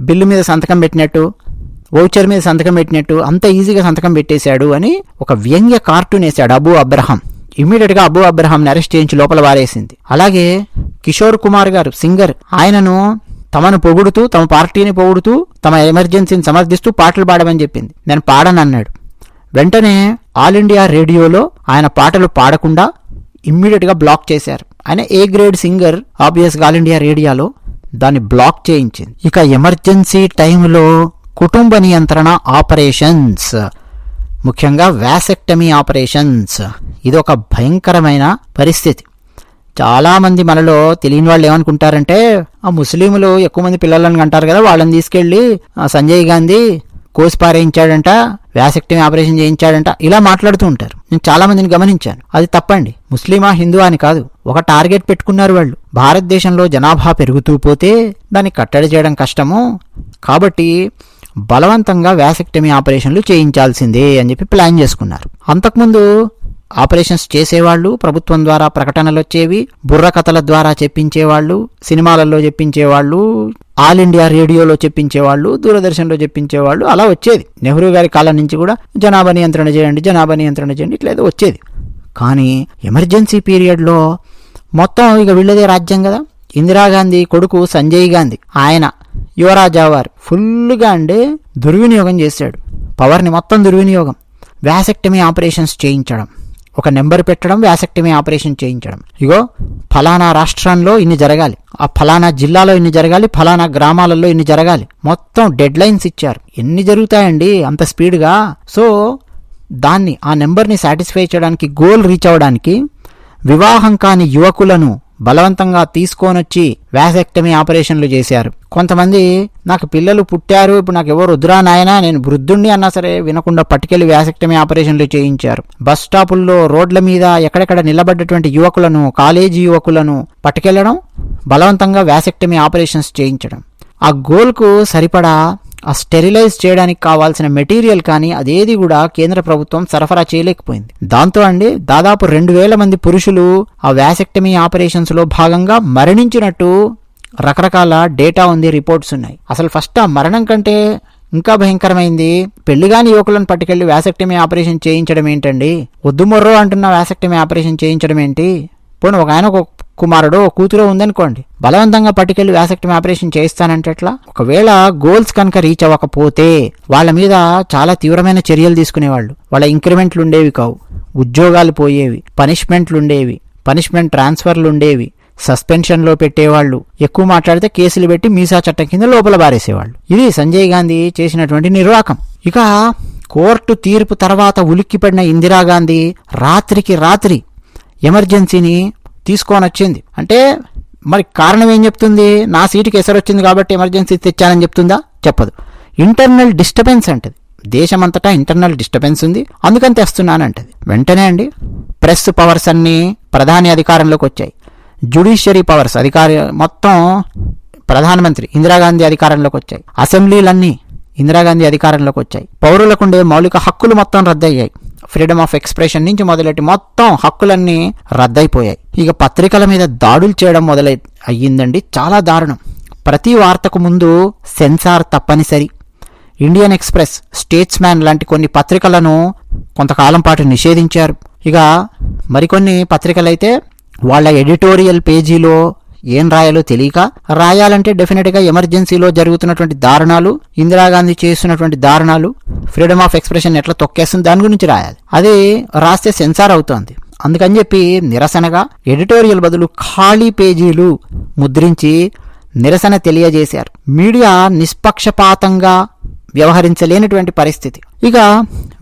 బిల్లు మీద సంతకం పెట్టినట్టు, వౌచర్ మీద సంతకం పెట్టినట్టు అంత ఈజీగా సంతకం పెట్టేశాడు అని ఒక వ్యంగ్య కార్టూన్ వేశాడు అబూ అబ్రహాం. ఇమ్మీడియట్ గా అబూ అబ్రహాంని అరెస్ట్ చేయించి లోపల వారేసింది. అలాగే కిషోర్ కుమార్ గారు సింగర్, ఆయనను తమను పొగుడుతూ, తమ పార్టీని పొగుడుతూ, తమ ఎమర్జెన్సీని సమర్థిస్తూ పాటలు పాడమని చెప్పింది. నేను పాడనన్నాడు. వెంటనే ఆల్ ఇండియా రేడియోలో ఆయన పాటలు పాడకుండా ఇమ్మీడియట్ గా బ్లాక్ చేశారు. ఆయన ఏ గ్రేడ్ సింగర్, ఆబ్వియస్ గా ఆల్ ఇండియా రేడియోలో దాన్ని బ్లాక్ చేయించింది. ఇక ఎమర్జెన్సీ టైంలో కుటుంబ నియంత్రణ ఆపరేషన్స్, ముఖ్యంగా వ్యాసెక్టమీ ఆపరేషన్స్, ఇది ఒక భయంకరమైన పరిస్థితి. చాలామంది మనలో తెలియని వాళ్ళు ఏమనుకుంటారంటే, ఆ ముస్లింలు ఎక్కువ మంది పిల్లలను అంటారు కదా, వాళ్ళని తీసుకెళ్లి సంజయ్ గాంధీ కోసి పారేయించాడంట, వ్యాసెక్టమీ ఆపరేషన్ చేయించాడంట, ఇలా మాట్లాడుతూ ఉంటారు. నేను చాలా మందిని గమనించాను. అది తప్పండి. ముస్లిమా హిందూ అని కాదు, ఒక టార్గెట్ పెట్టుకున్నారు వాళ్ళు. భారతదేశంలో జనాభా పెరుగుతూ పోతే దాన్ని కట్టడి చేయడం కష్టము, కాబట్టి బలవంతంగా వ్యాసెక్టమీ ఆపరేషన్లు చేయించాల్సిందే అని చెప్పి ప్లాన్ చేసుకున్నారు. అంతకుముందు ఆపరేషన్స్ చేసేవాళ్ళు, ప్రభుత్వం ద్వారా ప్రకటనలు వచ్చేవి, బుర్ర కథల ద్వారా చెప్పించేవాళ్ళు, సినిమాలలో చెప్పించేవాళ్ళు, ఆల్ ఇండియా రేడియోలో చెప్పించేవాళ్ళు, దూరదర్శన్లో చెప్పించేవాళ్ళు, అలా వచ్చేది. నెహ్రూ గారి కాలం నుంచి కూడా జనాభా నియంత్రణ చేయండి ఇట్లా ఏదో వచ్చేది. కానీ ఎమర్జెన్సీ పీరియడ్లో మొత్తం ఇక వీళ్ళదే రాజ్యం కదా. ఇందిరాగాంధీ కొడుకు సంజయ్ గాంధీ, ఆయన యువరాజా వారు ఫుల్గా దుర్వినియోగం చేశాడు. పవర్ని మొత్తం దుర్వినియోగం. వ్యాసెక్టమీ ఆపరేషన్స్ చేయించడం, ఒక నెంబర్ పెట్టడం, వ్యాసెక్టమీ ఆపరేషన్ చేయించడం. ఇగో ఫలానా రాష్ట్రంలో ఇన్ని జరగాలి, ఆ ఫలానా జిల్లాలో ఇన్ని జరగాలి, ఫలానా గ్రామాలలో ఇన్ని జరగాలి, మొత్తం డెడ్ లైన్స్ ఇచ్చారు. ఎన్ని జరుగుతాయండి అంత స్పీడ్గా? సో దాన్ని, ఆ నెంబర్ని సాటిస్ఫై చేయడానికి, గోల్ రీచ్ అవ్వడానికి వివాహం కాని యువకులను బలవంతంగా తీసుకొనొచ్చి వ్యాసెక్టమీ ఆపరేషన్లు చేశారు. కొంతమంది నాకు పిల్లలు పుట్టారు, ఇప్పుడు నాకు ఎవరు వద్దురా నాయనా, నేను వృద్ధుణ్ణి అన్నా సరే వినకుండా పట్టుకెళ్లి వ్యాసెక్టమీ ఆపరేషన్లు చేయించారు. బస్ స్టాపుల్లో, రోడ్ల మీద ఎక్కడెక్కడ నిలబడ్డటువంటి యువకులను, కాలేజీ యువకులను పట్టుకెళ్లడం, బలవంతంగా వ్యాసెక్టమీ ఆపరేషన్స్ చేయించడం. ఆ గోల్కు సరిపడా ఆ స్టెరిలైజ్ చేయడానికి కావాల్సిన మెటీరియల్ కానీ అదేది కూడా కేంద్ర ప్రభుత్వం సరఫరా చేయలేకపోయింది. దాంతో దాదాపు 2000 మంది పురుషులు ఆ వ్యాసెక్టమీ ఆపరేషన్స్ లో భాగంగా మరణించినట్టు రకరకాల డేటా ఉంది, రిపోర్ట్స్ ఉన్నాయి. అసలు ఫస్ట్ ఆ మరణం కంటే ఇంకా భయంకరమైంది, పెళ్లిగాని యువకులను పట్టుకెళ్లి వ్యాసెక్టమీ ఆపరేషన్ చేయించడం ఏంటండి? వద్దు మొర్రో అంటున్న వ్యాసెక్టమీ ఆపరేషన్ చేయించడం ఏంటి? పోనీ ఒక ఆయన ఒక కుమారుడు, కూతురు ఉందనుకోండి, బలవంతంగా పట్టుకెళ్లి వ్యాసెక్టమీ ఆపరేషన్ చేయిస్తానంటే ఎట్లా? ఒకవేళ గోల్స్ కనుక రీచ్ అవ్వకపోతే వాళ్ళ మీద చాలా తీవ్రమైన చర్యలు తీసుకునేవాళ్ళు. వాళ్ళ ఇంక్రిమెంట్లు ఉండేవి కావు, ఉద్యోగాలు పోయేవి, పనిష్మెంట్లు ఉండేవి, పనిష్మెంట్ ట్రాన్స్ఫర్లు ఉండేవి, సస్పెన్షన్లో పెట్టేవాళ్ళు, ఎక్కువ మాట్లాడితే కేసులు పెట్టి మీసా చట్టం కింద లోపల బారేసేవాళ్ళు. ఇది సంజయ్ గాంధీ చేసినటువంటి నిర్వాకం. ఇక కోర్టు తీర్పు తర్వాత ఉలిక్కిపడిన ఇందిరాగాంధీ రాత్రికి రాత్రి ఎమర్జెన్సీని తీసుకొని వచ్చింది. అంటే మరి కారణం ఏం చెప్తుంది? నా సీటుకి ఎసరు వచ్చింది కాబట్టి ఎమర్జెన్సీ తెచ్చానని చెప్తుందా? చెప్పదు. ఇంటర్నల్ డిస్టర్బెన్స్ అంటది. దేశమంతటా ఇంటర్నల్ డిస్టర్బెన్స్ ఉంది, అందుకని తెస్తున్నానంటది. వెంటనే ప్రెస్ పవర్స్ అన్నీ ప్రధాని అధికారంలోకి వచ్చాయి. జ్యుడిషియరీ పవర్స్ మొత్తం ప్రధానమంత్రి ఇందిరాగాంధీ అధికారంలోకి వచ్చాయి. అసెంబ్లీలన్నీ ఇందిరాగాంధీ అధికారంలోకి వచ్చాయి. పౌరులకుండే మౌలిక హక్కులు మొత్తం రద్దయ్యాయి. ఫ్రీడమ్ ఆఫ్ ఎక్స్ప్రెషన్ నుంచి మొదలెట్టి మొత్తం హక్కులన్నీ రద్దయిపోయాయి. ఇక పత్రికల మీద దాడులు చేయడం అయ్యిందండి. చాలా దారుణం. ప్రతి వార్తకు ముందు సెన్సార్ తప్పనిసరి. ఇండియన్ ఎక్స్ప్రెస్, స్టేట్స్మ్యాన్ లాంటి కొన్ని పత్రికలను కొంతకాలం పాటు నిషేధించారు. ఇక మరికొన్ని పత్రికలైతే వాళ్ళ ఎడిటోరియల్ పేజీలో ఏం రాయాలో తెలియక, రాయాలంటే డెఫినెట్గా ఎమర్జెన్సీలో జరుగుతున్నటువంటి దారుణాలు, ఇందిరాగాంధీ చేస్తున్నటువంటి దారుణాలు, ఫ్రీడమ్ ఆఫ్ ఎక్స్ప్రెషన్ ఎట్లా తొక్కేస్తుంది దాని గురించి రాయాలి. అది రాస్తే సెన్సార్ అవుతోంది. అందుకని చెప్పి నిరసనగా ఎడిటోరియల్ బదులు ఖాళీ పేజీలు ముద్రించి నిరసన తెలియజేశారు. మీడియా నిష్పక్షపాతంగా వ్యవహరించలేనటువంటి పరిస్థితి. ఇక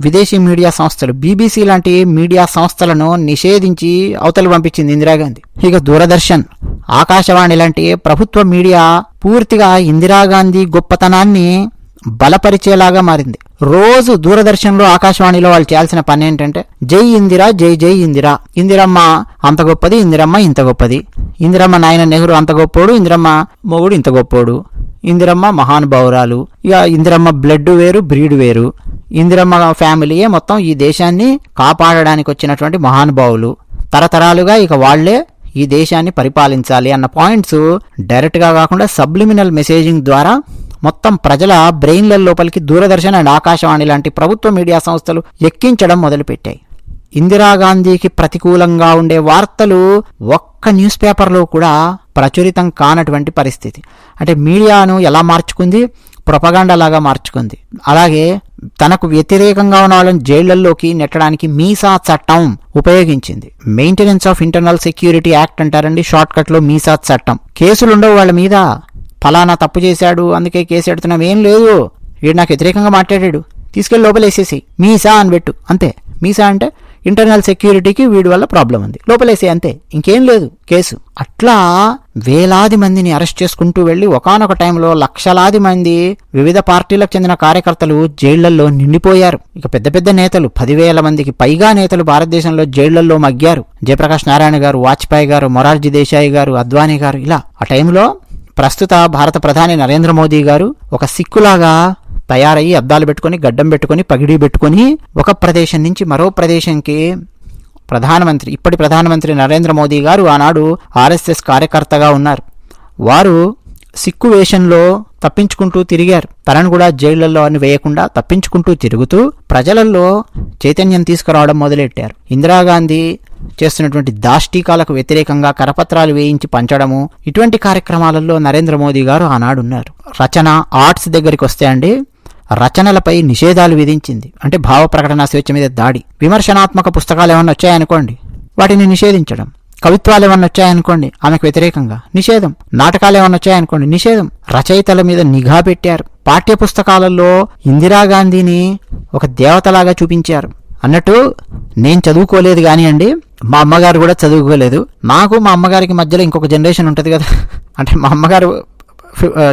విదేశీ మీడియా సంస్థలు, బీబీసీ లాంటి మీడియా సంస్థలను నిషేధించి అవతలు పంపించింది ఇందిరాగాంధీ. ఇక దూరదర్శన్, ఆకాశవాణి లాంటి ప్రభుత్వ మీడియా పూర్తిగా ఇందిరాగాంధీ గొప్పతనాన్ని బలపరిచేలాగా మారింది. రోజు దూరదర్శన్లో, ఆకాశవాణిలో వాళ్ళు చేయాల్సిన పని ఏంటంటే జై ఇందిరా, జై జై ఇందిరా, ఇందిరమ్మ అంత గొప్పది, ఇందిరమ్మ ఇంత గొప్పది, ఇందిరమ్మ నాయన నెహ్రూ అంత గొప్పోడు, ఇందిరమ్మ మొగుడు ఇంత గొప్పోడు, ఇందిరమ్మ మహానుభావురాలు, ఇక ఇందిరమ్మ బ్లడ్ వేరు, బ్రీడ్ వేరు, ఇందిరమ్మ ఫ్యామిలీయే మొత్తం ఈ దేశాన్ని కాపాడడానికి వచ్చినటువంటి మహానుభావులు, తరతరాలుగా ఇక వాళ్లే ఈ దేశాన్ని పరిపాలించాలి అన్న పాయింట్స్ డైరెక్ట్గా కాకుండా సబ్లిమినల్ మెసేజింగ్ ద్వారా మొత్తం ప్రజల బ్రెయిన్ల లోపలికి దూరదర్శన్ అండ్ ఆకాశవాణి లాంటి ప్రభుత్వ మీడియా సంస్థలు ఎక్కించడం మొదలుపెట్టాయి. ఇందిరాగాంధీకి ప్రతికూలంగా ఉండే వార్తలు ఒక్క న్యూస్ పేపర్లో కూడా ప్రచురితం కానటువంటి పరిస్థితి. అంటే మీడియాను ఎలా మార్చుకుంది? ప్రొపగాండా లాగా మార్చుకుంది. అలాగే తనకు వ్యతిరేకంగా ఉన్న వాళ్ళని జైళ్లలోకి నెట్టడానికి మీసా చట్టం ఉపయోగించింది. Maintenance of internal security act అంటారండి, షార్ట్ కట్ లో మీసా చట్టం. కేసులుండవు వాళ్ళ మీద, ఫలానా తప్పు చేశాడు అందుకే కేసు ఎడుతున్నాం, ఏం లేదు, వీడు నాకు వ్యతిరేకంగా మాట్లాడాడు, తీసుకెళ్లి లోపలేసేసి మీసా అని పెట్టు, అంతే. మీసా అంటే ఇంటర్నల్ సెక్యూరిటీకి వీడి వల్ల ప్రాబ్లం ఉంది, లోపలేసే, అంతే, ఇంకేం లేదు కేసు. అట్లా వేలాది మందిని అరెస్ట్ చేసుకుంటూ వెళ్లి ఒకానొక టైంలో లక్షలాది మంది వివిధ పార్టీలకు చెందిన కార్యకర్తలు జైళ్లలో నిండిపోయారు. ఇక పెద్ద పెద్ద నేతలు, 10,000 మందికి పైగా నేతలు భారతదేశంలో జైళ్లలో మగ్గారు. జయప్రకాష్ నారాయణ గారు, వాజ్పేయి గారు, మొరార్జీ దేశాయి గారు, అద్వానీ గారు. ఇలా ఆ టైంలో ప్రస్తుత భారత ప్రధాని నరేంద్ర మోదీ గారు ఒక సిక్కులాగా తయారయ్యి అద్దాలు పెట్టుకుని గడ్డం పెట్టుకుని పగిడి పెట్టుకుని ఒక ప్రదేశం నుంచి మరో ప్రదేశంకి ఇప్పటి ప్రధానమంత్రి నరేంద్ర మోదీ గారు ఆనాడు ఆర్ఎస్ఎస్ కార్యకర్తగా ఉన్నారు. వారు సిక్కు వేషంలో తప్పించుకుంటూ తిరిగారు. తనను కూడా జైళ్లలో అని వేయకుండా తప్పించుకుంటూ తిరుగుతూ ప్రజలలో చైతన్యం తీసుకురావడం మొదలెట్టారు. ఇందిరాగాంధీ చేస్తున్నటువంటి దాష్టీకాలకు వ్యతిరేకంగా కరపత్రాలు వేయించి పంచడము, ఇటువంటి కార్యక్రమాలలో నరేంద్ర మోదీ గారు ఆనాడున్నారు. రచన, ఆర్ట్స్ దగ్గరికి వస్తే అండి, రచనలపై నిషేధాలు విధించింది. అంటే భావ ప్రకటన స్వేచ్ఛ మీద దాడి. విమర్శనాత్మక పుస్తకాలు ఏమన్నా వచ్చాయనుకోండి, వాటిని నిషేధించడం. కవిత్వాలు ఏమన్నా వచ్చాయనుకోండి, ఆమెకు వ్యతిరేకంగా నిషేధం. నాటకాలు ఏమన్నా వచ్చాయనుకోండి, నిషేధం. రచయితల మీద నిఘా పెట్టారు. పాఠ్య పుస్తకాలలో ఇందిరాగాంధీని ఒక దేవతలాగా చూపించారు. అన్నట్టు నేను చదువుకోలేదు కానివ్వండి, మా అమ్మగారు కూడా చదువుకోలేదు. నాకు మా అమ్మగారికి మధ్యలో ఇంకొక జనరేషన్ ఉంటుంది కదా. అంటే మా అమ్మగారు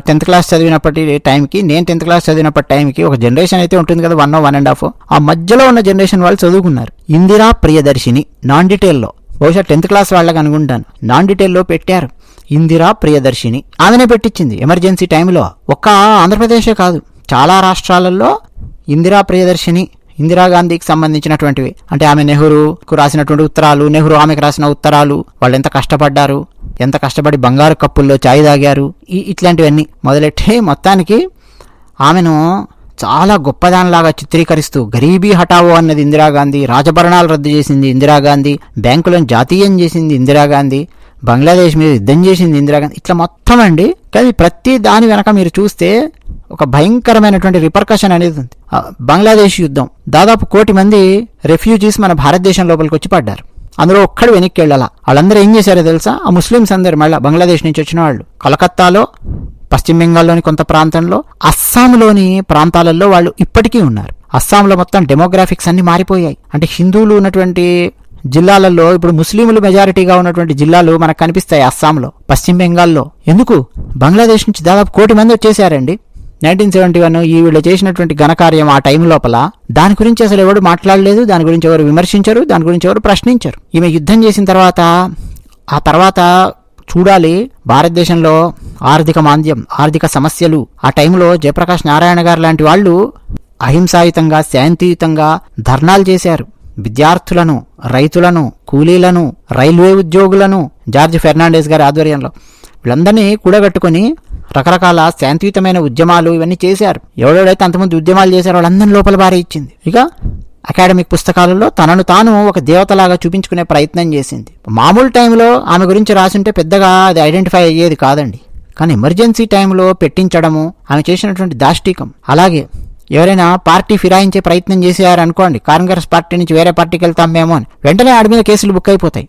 10th క్లాస్ చదివినప్పటి టైంకి, నేను 10th క్లాస్ చదివినప్పటి టైంకి ఒక జనరేషన్ అయితే ఉంటుంది కదా, 1.5. ఆ మధ్యలో ఉన్న జనరేషన్ వాళ్ళు చదువుకున్నారు. ఇందిరా ప్రియదర్శిని నాన్ డీటెయిల్లో, బహుశా 10th క్లాస్ వాళ్ళకి అనుకుంటాను, నాన్ డీటెయిల్లో పెట్టారు ఇందిరా ప్రియదర్శిని. ఆమెనే పెట్టించింది ఎమర్జెన్సీ టైంలో. ఒక్క ఆంధ్రప్రదేశే కాదు, చాలా రాష్ట్రాలలో ఇందిరా ప్రియదర్శిని ఇందిరాగాంధీకి సంబంధించినటువంటివి. అంటే ఆమె నెహ్రూకు రాసినటువంటి ఉత్తరాలు, నెహ్రూ ఆమెకు రాసిన ఉత్తరాలు, వాళ్ళు ఎంత కష్టపడ్డారు, ఎంత కష్టపడి బంగారు కప్పుల్లో ఛాయ్ తాగారు, ఇట్లాంటివన్నీ మొదలెట్టి మొత్తానికి ఆమెను చాలా గొప్పదానిలాగా చిత్రీకరిస్తూ గరీబీ హఠావో అన్నది ఇందిరాగాంధీ, రాజభరణాలు రద్దు చేసింది ఇందిరాగాంధీ, బ్యాంకులను జాతీయం చేసింది ఇందిరాగాంధీ, బంగ్లాదేశ్ మీద యుద్ధం చేసింది ఇందిరాగాంధీ, ఇట్లా మొత్తం అండి. కానీ ప్రతి దాని వెనక మీరు చూస్తే ఒక భయంకరమైనటువంటి రిపర్కషన్ అనేది ఉంది. బంగ్లాదేశ్ యుద్ధం, దాదాపు 1 కోటి మంది రెఫ్యూజీస్ మన భారతదేశం లోపలికి వచ్చి పడ్డారు. అందులో ఒక్కడు వెనక్కి వెళ్ళాలా. వాళ్ళందరూ ఏం చేశారో తెలుసా? ఆ ముస్లిమ్స్ అందరు మళ్ళీ బంగ్లాదేశ్ నుంచి వచ్చిన వాళ్ళు కలకత్తాలో, పశ్చిమ బెంగాల్లోని కొంత ప్రాంతంలో, అస్సాంలోని ప్రాంతాలలో వాళ్ళు ఇప్పటికీ ఉన్నారు. అస్సాంలో మొత్తం డెమోగ్రాఫిక్స్ అన్ని మారిపోయాయి. అంటే హిందువులు ఉన్నటువంటి జిల్లాలలో ఇప్పుడు ముస్లింలు మెజారిటీగా ఉన్నటువంటి జిల్లాలు మనకు కనిపిస్తాయి అస్సాంలో, పశ్చిమ బెంగాల్లో. ఎందుకు? బంగ్లాదేశ్ నుంచి దాదాపు 1 కోటి మంది వచ్చేసారండి 1971. ఈ వీళ్ళు చేసినటువంటి ఘనకార్యం ఆ టైం లోపల, దాని గురించి అసలు ఎవరు మాట్లాడలేదు, దాని గురించి ఎవరు విమర్శించరు, దాని గురించి ఎవరు ప్రశ్నించరు. ఈమె యుద్ధం చేసిన తర్వాత, ఆ తర్వాత చూడాలి భారతదేశంలో ఆర్థిక మాంద్యం, ఆర్థిక సమస్యలు. ఆ టైంలో జయప్రకాష్ నారాయణ గారు లాంటి వాళ్ళు అహింసాయుతంగా, శాంతియుతంగా ధర్నాలు చేశారు. విద్యార్థులను, రైతులను, కూలీలను, రైల్వే ఉద్యోగులను జార్జ్ ఫెర్నాండెస్ గారి ఆధ్వర్యంలో వీళ్ళందరినీ కూడగట్టుకుని రకరకాల శాంతియుతమైన ఉద్యమాలు ఇవన్నీ చేశారు. ఎవడెవడైతే అంతమంది ఉద్యమాలు చేశారో వాళ్ళందరినీ లోపల బారి ఇచ్చింది. ఇక అకాడమిక్ పుస్తకాలలో తనను తాను ఒక దేవతలాగా చూపించుకునే ప్రయత్నం చేసింది. మామూలు టైంలో ఆమె గురించి రాసుంటే పెద్దగా అది ఐడెంటిఫై అయ్యేది కాదండి. కానీ ఎమర్జెన్సీ టైంలో పెట్టించడము ఆమె చేసినటువంటి దాష్టీకం. అలాగే ఎవరైనా పార్టీ ఫిరాయించే ప్రయత్నం చేశారనుకోండి, కాంగ్రెస్ పార్టీ నుంచి వేరే పార్టీకి వెళ్తాం మేము అని, వెంటనే ఆడి మీద కేసులు బుక్ అయిపోతాయి.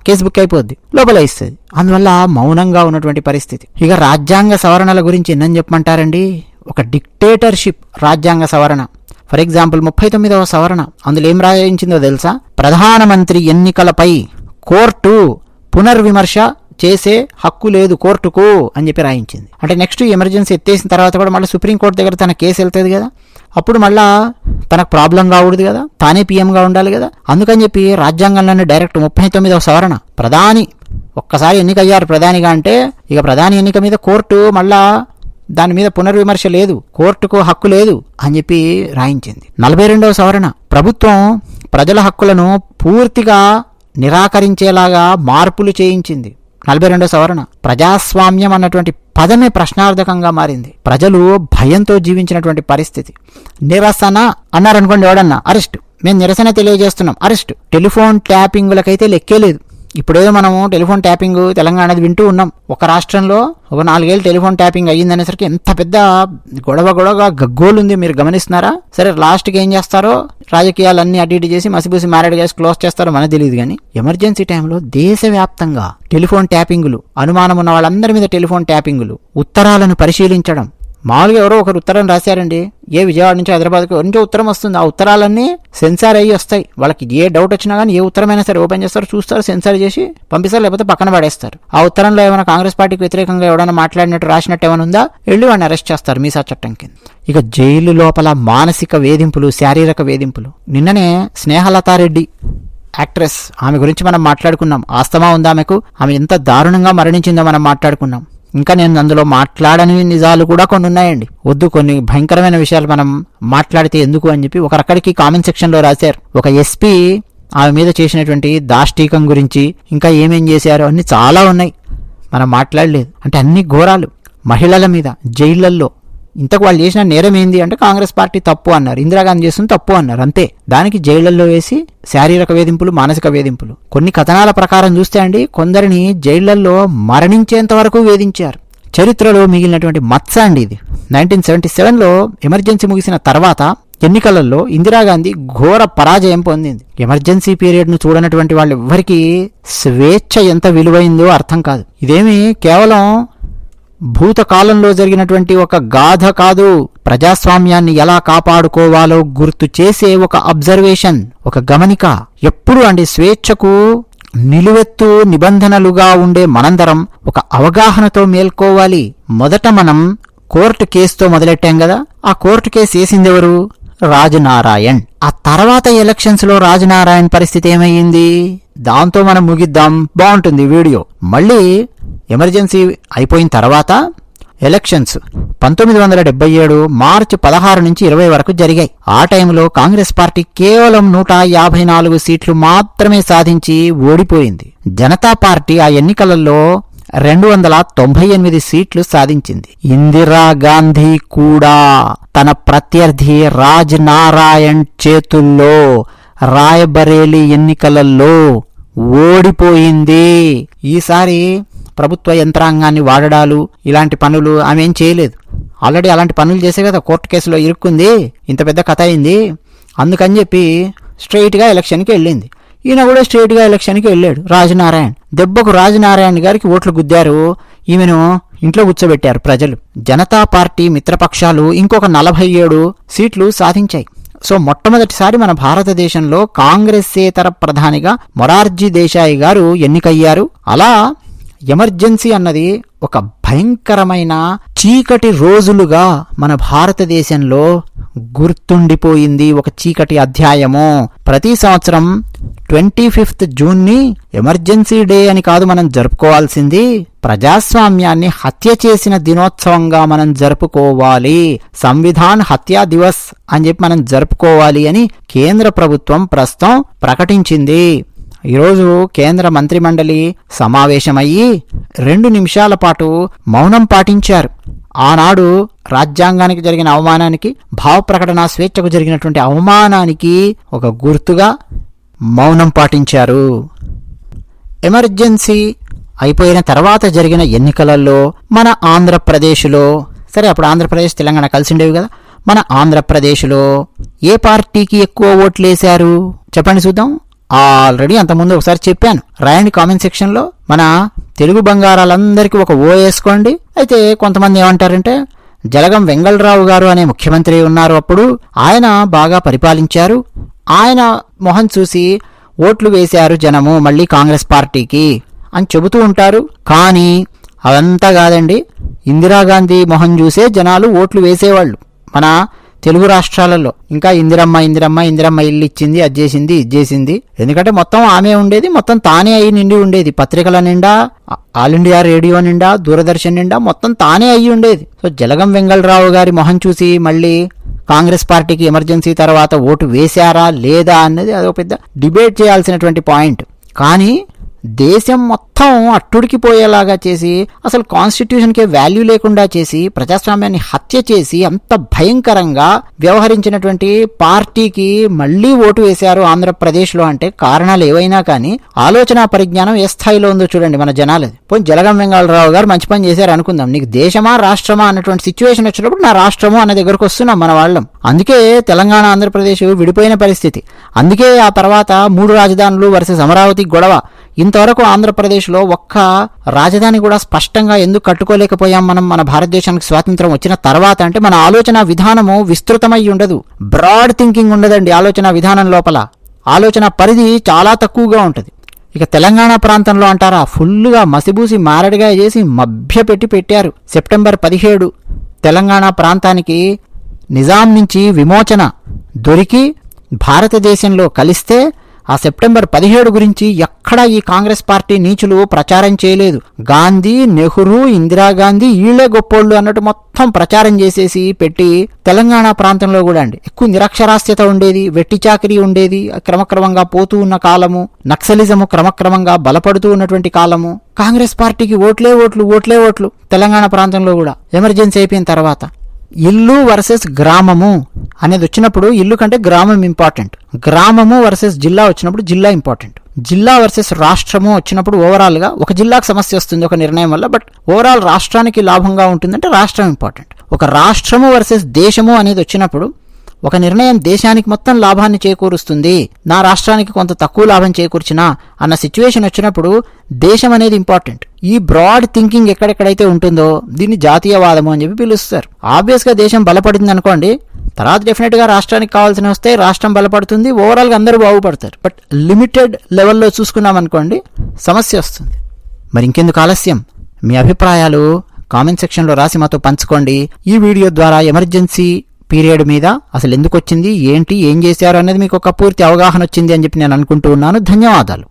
కేసు బుక్ అయిపోద్ది, లోపల ఇస్తుంది. అందువల్ల మౌనంగా ఉన్నటువంటి పరిస్థితి. ఇక రాజ్యాంగ సవరణల గురించి ఎన్నని చెప్పమంటారండి? ఒక డిక్టేటర్షిప్ రాజ్యాంగ సవరణ. ఫర్ ఎగ్జాంపుల్ 39వ సవరణ, అందులో ఏం రాయించిందో తెలుసా? ప్రధానమంత్రి ఎన్నికలపై కోర్టు పునర్విమర్శ చేసే హక్కు లేదు కోర్టుకు అని చెప్పి రాయించింది. అంటే నెక్స్ట్ ఎమర్జెన్సీ ఎత్తేసిన తర్వాత కూడా మళ్ళీ సుప్రీంకోర్టు దగ్గర తన కేసు వెళ్తుంది కదా, అప్పుడు మళ్ళా తనకు ప్రాబ్లం కాకూడదు కదా, తానే పీఎంగా ఉండాలి కదా. అందుకని చెప్పి రాజ్యాంగంలోనే డైరెక్ట్ 39వ సవరణ, ప్రధాని ఒక్కసారి ఎన్నికయ్యారు ప్రధానిగా అంటే ఇక ప్రధాని ఎన్నిక మీద కోర్టు మళ్ళా దాని మీద పునర్విమర్శ లేదు, కోర్టుకు హక్కు లేదు అని చెప్పి రాయించింది. 42వ సవరణ, ప్రభుత్వం ప్రజల హక్కులను పూర్తిగా నిరాకరించేలాగా మార్పులు చేయించింది. 42వ సవరణ, ప్రజాస్వామ్యం అన్నటువంటి పదమే ప్రశ్నార్థకంగా మారింది. ప్రజలు భయంతో జీవించినటువంటి పరిస్థితి. నిరసన అన్నారనుకోండి, ఎవడన్నా అరెస్ట్, మేము నిరసన తెలియజేస్తున్నాం, అరెస్ట్. టెలిఫోన్ ట్యాపింగులకైతే లెక్కే లేదు. ఇప్పుడేదో మనము టెలిఫోన్ ట్యాపింగ్ తెలంగాణది వింటూ ఉన్నాం. ఒక రాష్ట్రంలో ఒక 4 ఏళ్ళు టెలిఫోన్ ట్యాపింగ్ అయ్యిందనేసరికి ఎంత పెద్ద గొడవ గగ్గోలుంది, మీరు గమనిస్తున్నారా? సరే, లాస్ట్కి ఏం చేస్తారో రాజకీయాలన్నీ అటు ఇటు చేసి మసిబూసి మారేడు చేసి క్లోజ్ చేస్తారో మనకు తెలియదు. కానీ ఎమర్జెన్సీ టైంలో దేశవ్యాప్తంగా టెలిఫోన్ ట్యాపింగులు, అనుమానం ఉన్న వాళ్ళందరి మీద టెలిఫోన్ ట్యాపింగులు, ఉత్తరాలను పరిశీలించడం. మామూలుగా ఎవరో ఒకరు ఉత్తరం రాశారండి, విజయవాడ నుంచి హైదరాబాద్కి నుంచో ఉత్తరం వస్తుంది. ఆ ఉత్తరాలన్నీ సెన్సార్ అయ్యి వస్తాయి. వాళ్ళకి ఏ డౌట్ వచ్చినా కానీ ఏ ఉత్తరమైనా సరే ఓపెన్ చేస్తారు, చూస్తారు, సెన్సార్ చేసి పంపిస్తారు, లేకపోతే పక్కన పడేస్తారు. ఆ ఉత్తరంలో ఏమైనా కాంగ్రెస్ పార్టీకి వ్యతిరేకంగా ఎవరైనా మాట్లాడినట్టు రాసినట్టు ఏమైనా ఉందా, వెళ్ళి వాడిని అరెస్ట్ చేస్తారు మీసా చట్టం కింద. ఇక జైలు లోపల మానసిక వేధింపులు, శారీరక వేధింపులు. నిన్ననే స్నేహలతారెడ్డి యాక్ట్రెస్, ఆమె గురించి మనం మాట్లాడుకున్నాం. ఆస్తమా ఉందా ఆమెకు, ఆమె ఎంత దారుణంగా మరణించిందో మనం మాట్లాడుకున్నాం. ఇంకా నేను అందులో మాట్లాడని నిజాలు కూడా కొన్ని ఉన్నాయండి. వద్దు, కొన్ని భయంకరమైన విషయాలు మనం మాట్లాడితే ఎందుకు అని చెప్పి ఒకరక్కడికి కామెంట్ సెక్షన్లో రాశారు. ఒక ఎస్పీ ఆమె మీద చేసినటువంటి దాష్టీకం గురించి, ఇంకా ఏమేం చేశారో అన్ని చాలా ఉన్నాయి, మనం మాట్లాడలేదు. అంటే అన్ని ఘోరాలు మహిళల మీద జైళ్లల్లో. ఇంతకు వాళ్ళు చేసిన నేరం ఏంది అంటే కాంగ్రెస్ పార్టీ తప్పు అన్నారు, ఇందిరాగాంధీ చేస్తుంది తప్పు అన్నారు, అంతే. దానికి జైళ్లలో వేసి శారీరక వేధింపులు, మానసిక వేధింపులు. కొన్ని కథనాల ప్రకారం చూస్తే అండి కొందరిని జైళ్లల్లో మరణించేంత వరకు వేధించారు. చరిత్రలో మిగిలినటువంటి మచ్చ అండి ఇది. 1977లో ఎమర్జెన్సీ ముగిసిన తర్వాత ఎన్నికలలో ఇందిరాగాంధీ ఘోర పరాజయం పొందింది. ఎమర్జెన్సీ పీరియడ్ను చూడనటువంటి వాళ్ళు ఎవ్వరికీ స్వేచ్ఛ ఎంత విలువైందో అర్థం కాదు. ఇదేమి కేవలం భూతకాలంలో జరిగినటువంటి ఒక గాథ కాదు, ప్రజాస్వామ్యాన్ని ఎలా కాపాడుకోవాలో గుర్తు చేసే ఒక అబ్జర్వేషన్, ఒక గమనిక. ఎప్పుడు అండి స్వేచ్ఛకు నిలువెత్తు నిబంధనలుగా ఉండే మనందరం ఒక అవగాహనతో మేల్కోవాలి. మొదట మనం కోర్టు కేసుతో మొదలెట్టాం కదా, ఆ కోర్టు కేసు వేసిందెవరు? రాజనారాయణ్. ఆ తర్వాత ఎలక్షన్స్ లో రాజనారాయణ్ పరిస్థితి ఏమయ్యింది? దాంతో మనం ముగిద్దాం, బాగుంటుంది వీడియో. మళ్ళీ ఎమర్జెన్సీ అయిపోయిన తర్వాత ఎలక్షన్స్ 1977 మార్చి 16 నుంచి 20 వరకు జరిగాయి. ఆ టైంలో కాంగ్రెస్ పార్టీ కేవలం 154 సీట్లు మాత్రమే సాధించి ఓడిపోయింది. జనతా పార్టీ ఆ ఎన్నికలలో 298 సీట్లు సాధించింది. ఇందిరాగాంధీ కూడా తన ప్రత్యర్థి రాజ్ నారాయణ్ చేతుల్లో రాయబరేలీ ఎన్నికలలో ఓడిపోయింది. ఈసారి ప్రభుత్వ యంత్రాంగాన్ని వాడడాలు, ఇలాంటి పనులు ఆమె ఏం చేయలేదు. ఆల్రెడీ అలాంటి పనులు చేసే కదా కోర్టు కేసులో ఇరుక్కుంది, ఇంత పెద్ద కథ అయింది. అందుకని చెప్పి స్ట్రైట్గా ఎలక్షన్కి వెళ్ళింది. ఈయన కూడా స్ట్రైట్గా ఎలక్షన్కి వెళ్ళాడు. రాజనారాయణ్ దెబ్బకు రాజనారాయణ్ గారికి ఓట్లు గుద్దారు, ఈమెను ఇంట్లో కూర్చోబెట్టారు ప్రజలు. జనతా పార్టీ మిత్రపక్షాలు ఇంకొక 47 సీట్లు సాధించాయి. సో మొట్టమొదటిసారి మన భారతదేశంలో కాంగ్రెస్సేతర ప్రధానిగా మొరార్జీ దేశాయి గారు ఎన్నికయ్యారు. అలా ఎమర్జెన్సీ అన్నది ఒక భయంకరమైన చీకటి రోజులుగా మన భారతదేశంలో గుర్తుండిపోయింది, ఒక చీకటి అధ్యాయము. ప్రతి సంవత్సరం 25th జూన్ని ఎమర్జెన్సీ డే అని కాదు మనం జరుపుకోవాల్సింది, ప్రజాస్వామ్యాన్ని హత్య చేసిన దినోత్సవంగా మనం జరుపుకోవాలి. సంవిధాన్ హత్యా దివస్ అని చెప్పి మనం జరుపుకోవాలి అని కేంద్ర ప్రభుత్వం ప్రస్తుతం ప్రకటించింది. ఈరోజు కేంద్ర మంత్రిమండలి సమావేశమయ్యి 2 నిమిషాల పాటు మౌనం పాటించారు. ఆనాడు రాజ్యాంగానికి జరిగిన అవమానానికి, భావ ప్రకటన స్వేచ్ఛకు జరిగినటువంటి అవమానానికి ఒక గుర్తుగా మౌనం పాటించారు. ఎమర్జెన్సీ అయిపోయిన తర్వాత జరిగిన ఎన్నికలలో మన ఆంధ్రప్రదేశ్లో, సరే అప్పుడు ఆంధ్రప్రదేశ్ తెలంగాణ కలిసిండేవి కదా, మన ఆంధ్రప్రదేశ్లో ఏ పార్టీకి ఎక్కువ ఓట్లేశారు చెప్పండి చూద్దాం. ఆల్రెడీ అంతకుముందు ఒకసారి చెప్పాను, రాయండి కామెంట్ సెక్షన్లో. మన తెలుగు బంగారాలందరికీ ఒక ఓ వేసుకోండి. అయితే కొంతమంది ఏమంటారంటే జలగం వెంగళరావు గారు అనే ముఖ్యమంత్రి ఉన్నారు, అప్పుడు ఆయన బాగా పరిపాలించారు, ఆయన మొహం చూసి ఓట్లు వేశారు జనము మళ్ళీ కాంగ్రెస్ పార్టీకి అని చెబుతూ ఉంటారు. కానీ అదంతా కాదండి, ఇందిరాగాంధీ మొహం చూసే జనాలు ఓట్లు వేసేవాళ్ళు మన తెలుగు రాష్ట్రాలలో. ఇంకా ఇందిరమ్మ ఇందిరమ్మ ఇందిరమ్మ ఇల్లు ఇచ్చింది, అది చేసింది, ఇది చేసింది. ఎందుకంటే మొత్తం ఆమె ఉండేది, మొత్తం తానే అయి నిండి ఉండేది. పత్రికల నిండా, ఆల్ ఇండియా రేడియో నిండా, దూరదర్శన్ నిండా మొత్తం తానే అయ్యి ఉండేది. సో జలగం వెంగళరావు గారి మొహం చూసి మళ్ళీ కాంగ్రెస్ పార్టీకి ఎమర్జెన్సీ తర్వాత ఓటు వేశారా లేదా అన్నది అదొక పెద్ద డిబేట్ చేయాల్సినటువంటి పాయింట్. కానీ దేశం మొత్తం అట్టుడికిపోయేలాగా చేసి, అసలు కాన్స్టిట్యూషన్కే వాల్యూ లేకుండా చేసి, ప్రజాస్వామ్యాన్ని హత్య చేసి అంత భయంకరంగా వ్యవహరించినటువంటి పార్టీకి మళ్లీ ఓటు వేశారు ఆంధ్రప్రదేశ్లో అంటే కారణాలు ఏవైనా కానీ ఆలోచన పరిజ్ఞానం ఏ స్థాయిలో ఉందో చూడండి మన జనాలది. పోయి జలగం వెంగళరావు గారు మంచి పని చేశారు అనుకుందాం, నీకు దేశమా రాష్ట్రమా అన్నటువంటి సిచ్యువేషన్ వచ్చినప్పుడు నా రాష్ట్రము అన్న దగ్గరకు వస్తున్నాం మన వాళ్ళం. అందుకే తెలంగాణ ఆంధ్రప్రదేశ్ విడిపోయిన పరిస్థితి. అందుకే ఆ తర్వాత 3 రాజధానులు వర్సెస్ అమరావతి గొడవ. ఇంతవరకు ఆంధ్రప్రదేశ్లో ఒక్క రాజధాని కూడా స్పష్టంగా ఎందుకు కట్టుకోలేకపోయాం మనం మన భారతదేశానికి స్వాతంత్రం వచ్చిన తర్వాత అంటే మన ఆలోచన విధానము విస్తృతమై ఉండదు, బ్రాడ్ థింకింగ్ ఉండదండి ఆలోచన విధానం లోపల. ఆలోచన పరిధి చాలా తక్కువగా ఉంటుంది. ఇక తెలంగాణ ప్రాంతంలో అంటారా, ఫుల్లుగా మసిబూసి మారడిగా చేసి మభ్యపెట్టి పెట్టారు. సెప్టెంబర్ 17 తెలంగాణ ప్రాంతానికి నిజాం నుంచి విమోచన దొరికి భారతదేశంలో కలిస్తే ఆ సెప్టెంబర్ 17 గురించి ఎక్కడా ఈ కాంగ్రెస్ పార్టీ నీచులు ప్రచారం చేయలేదు. గాంధీ, నెహ్రూ, ఇందిరాగాంధీ వీళ్లే గొప్పోళ్ళు అన్నట్టు మొత్తం ప్రచారం చేసేసి పెట్టి తెలంగాణ ప్రాంతంలో కూడా అండి ఎక్కువ నిరక్షరాస్యత ఉండేది, వెట్టి చాకరీ ఉండేది, క్రమక్రమంగా పోతూ ఉన్న కాలము, నక్సలిజము క్రమక్రమంగా బలపడుతూ ఉన్నటువంటి కాలము. కాంగ్రెస్ పార్టీకి ఓట్లే ఓట్లు తెలంగాణ ప్రాంతంలో కూడా ఎమర్జెన్సీ అయిపోయిన తర్వాత. ఇల్లు వర్సెస్ గ్రామము అనేది వచ్చినప్పుడు ఇల్లు కంటే గ్రామం ఇంపార్టెంట్, గ్రామము వర్సెస్ జిల్లా వచ్చినప్పుడు జిల్లా ఇంపార్టెంట్, జిల్లా వర్సెస్ రాష్ట్రము వచ్చినప్పుడు ఓవరాల్ గా ఒక జిల్లాకు సమస్య వస్తుంది ఒక నిర్ణయం వల్ల, బట్ ఓవరాల్ రాష్ట్రానికి లాభంగా ఉంటుందంటే రాష్ట్రం ఇంపార్టెంట్. ఒక రాష్ట్రము వర్సెస్ దేశము అనేది వచ్చినప్పుడు ఒక నిర్ణయం దేశానికి మొత్తం లాభాన్ని చేకూరుస్తుంది, నా రాష్ట్రానికి కొంత తక్కువ లాభం చేకూర్చినా అన్న సిచ్యువేషన్ వచ్చినప్పుడు దేశం అనేది ఇంపార్టెంట్. ఈ బ్రాడ్ థింకింగ్ ఎక్కడెక్కడైతే ఉంటుందో దీన్ని జాతీయవాదము అని చెప్పి పిలుస్తారు. ఆబ్వియస్ గా దేశం బలపడింది అనుకోండి, తర్వాత డెఫినెట్ గా రాష్ట్రానికి కావాల్సిన వస్తే రాష్ట్రం బలపడుతుంది, ఓవరాల్ గా అందరూ బాగుపడతారు. బట్ లిమిటెడ్ లెవెల్లో చూసుకున్నాం అనుకోండి సమస్య వస్తుంది. మరి ఇంకెందుకు ఆలస్యం, మీ అభిప్రాయాలు కామెంట్ సెక్షన్లో రాసి మాతో పంచుకోండి. ఈ వీడియో ద్వారా ఎమర్జెన్సీ పీరియడ్ మీద అసలు ఎందుకు వచ్చింది, ఏంటి, ఏం చేశారు అనేది మీకు ఒక పూర్తి అవగాహన వచ్చింది అని చెప్పి నేను అనుకుంటూ ఉన్నాను. ధన్యవాదాలు.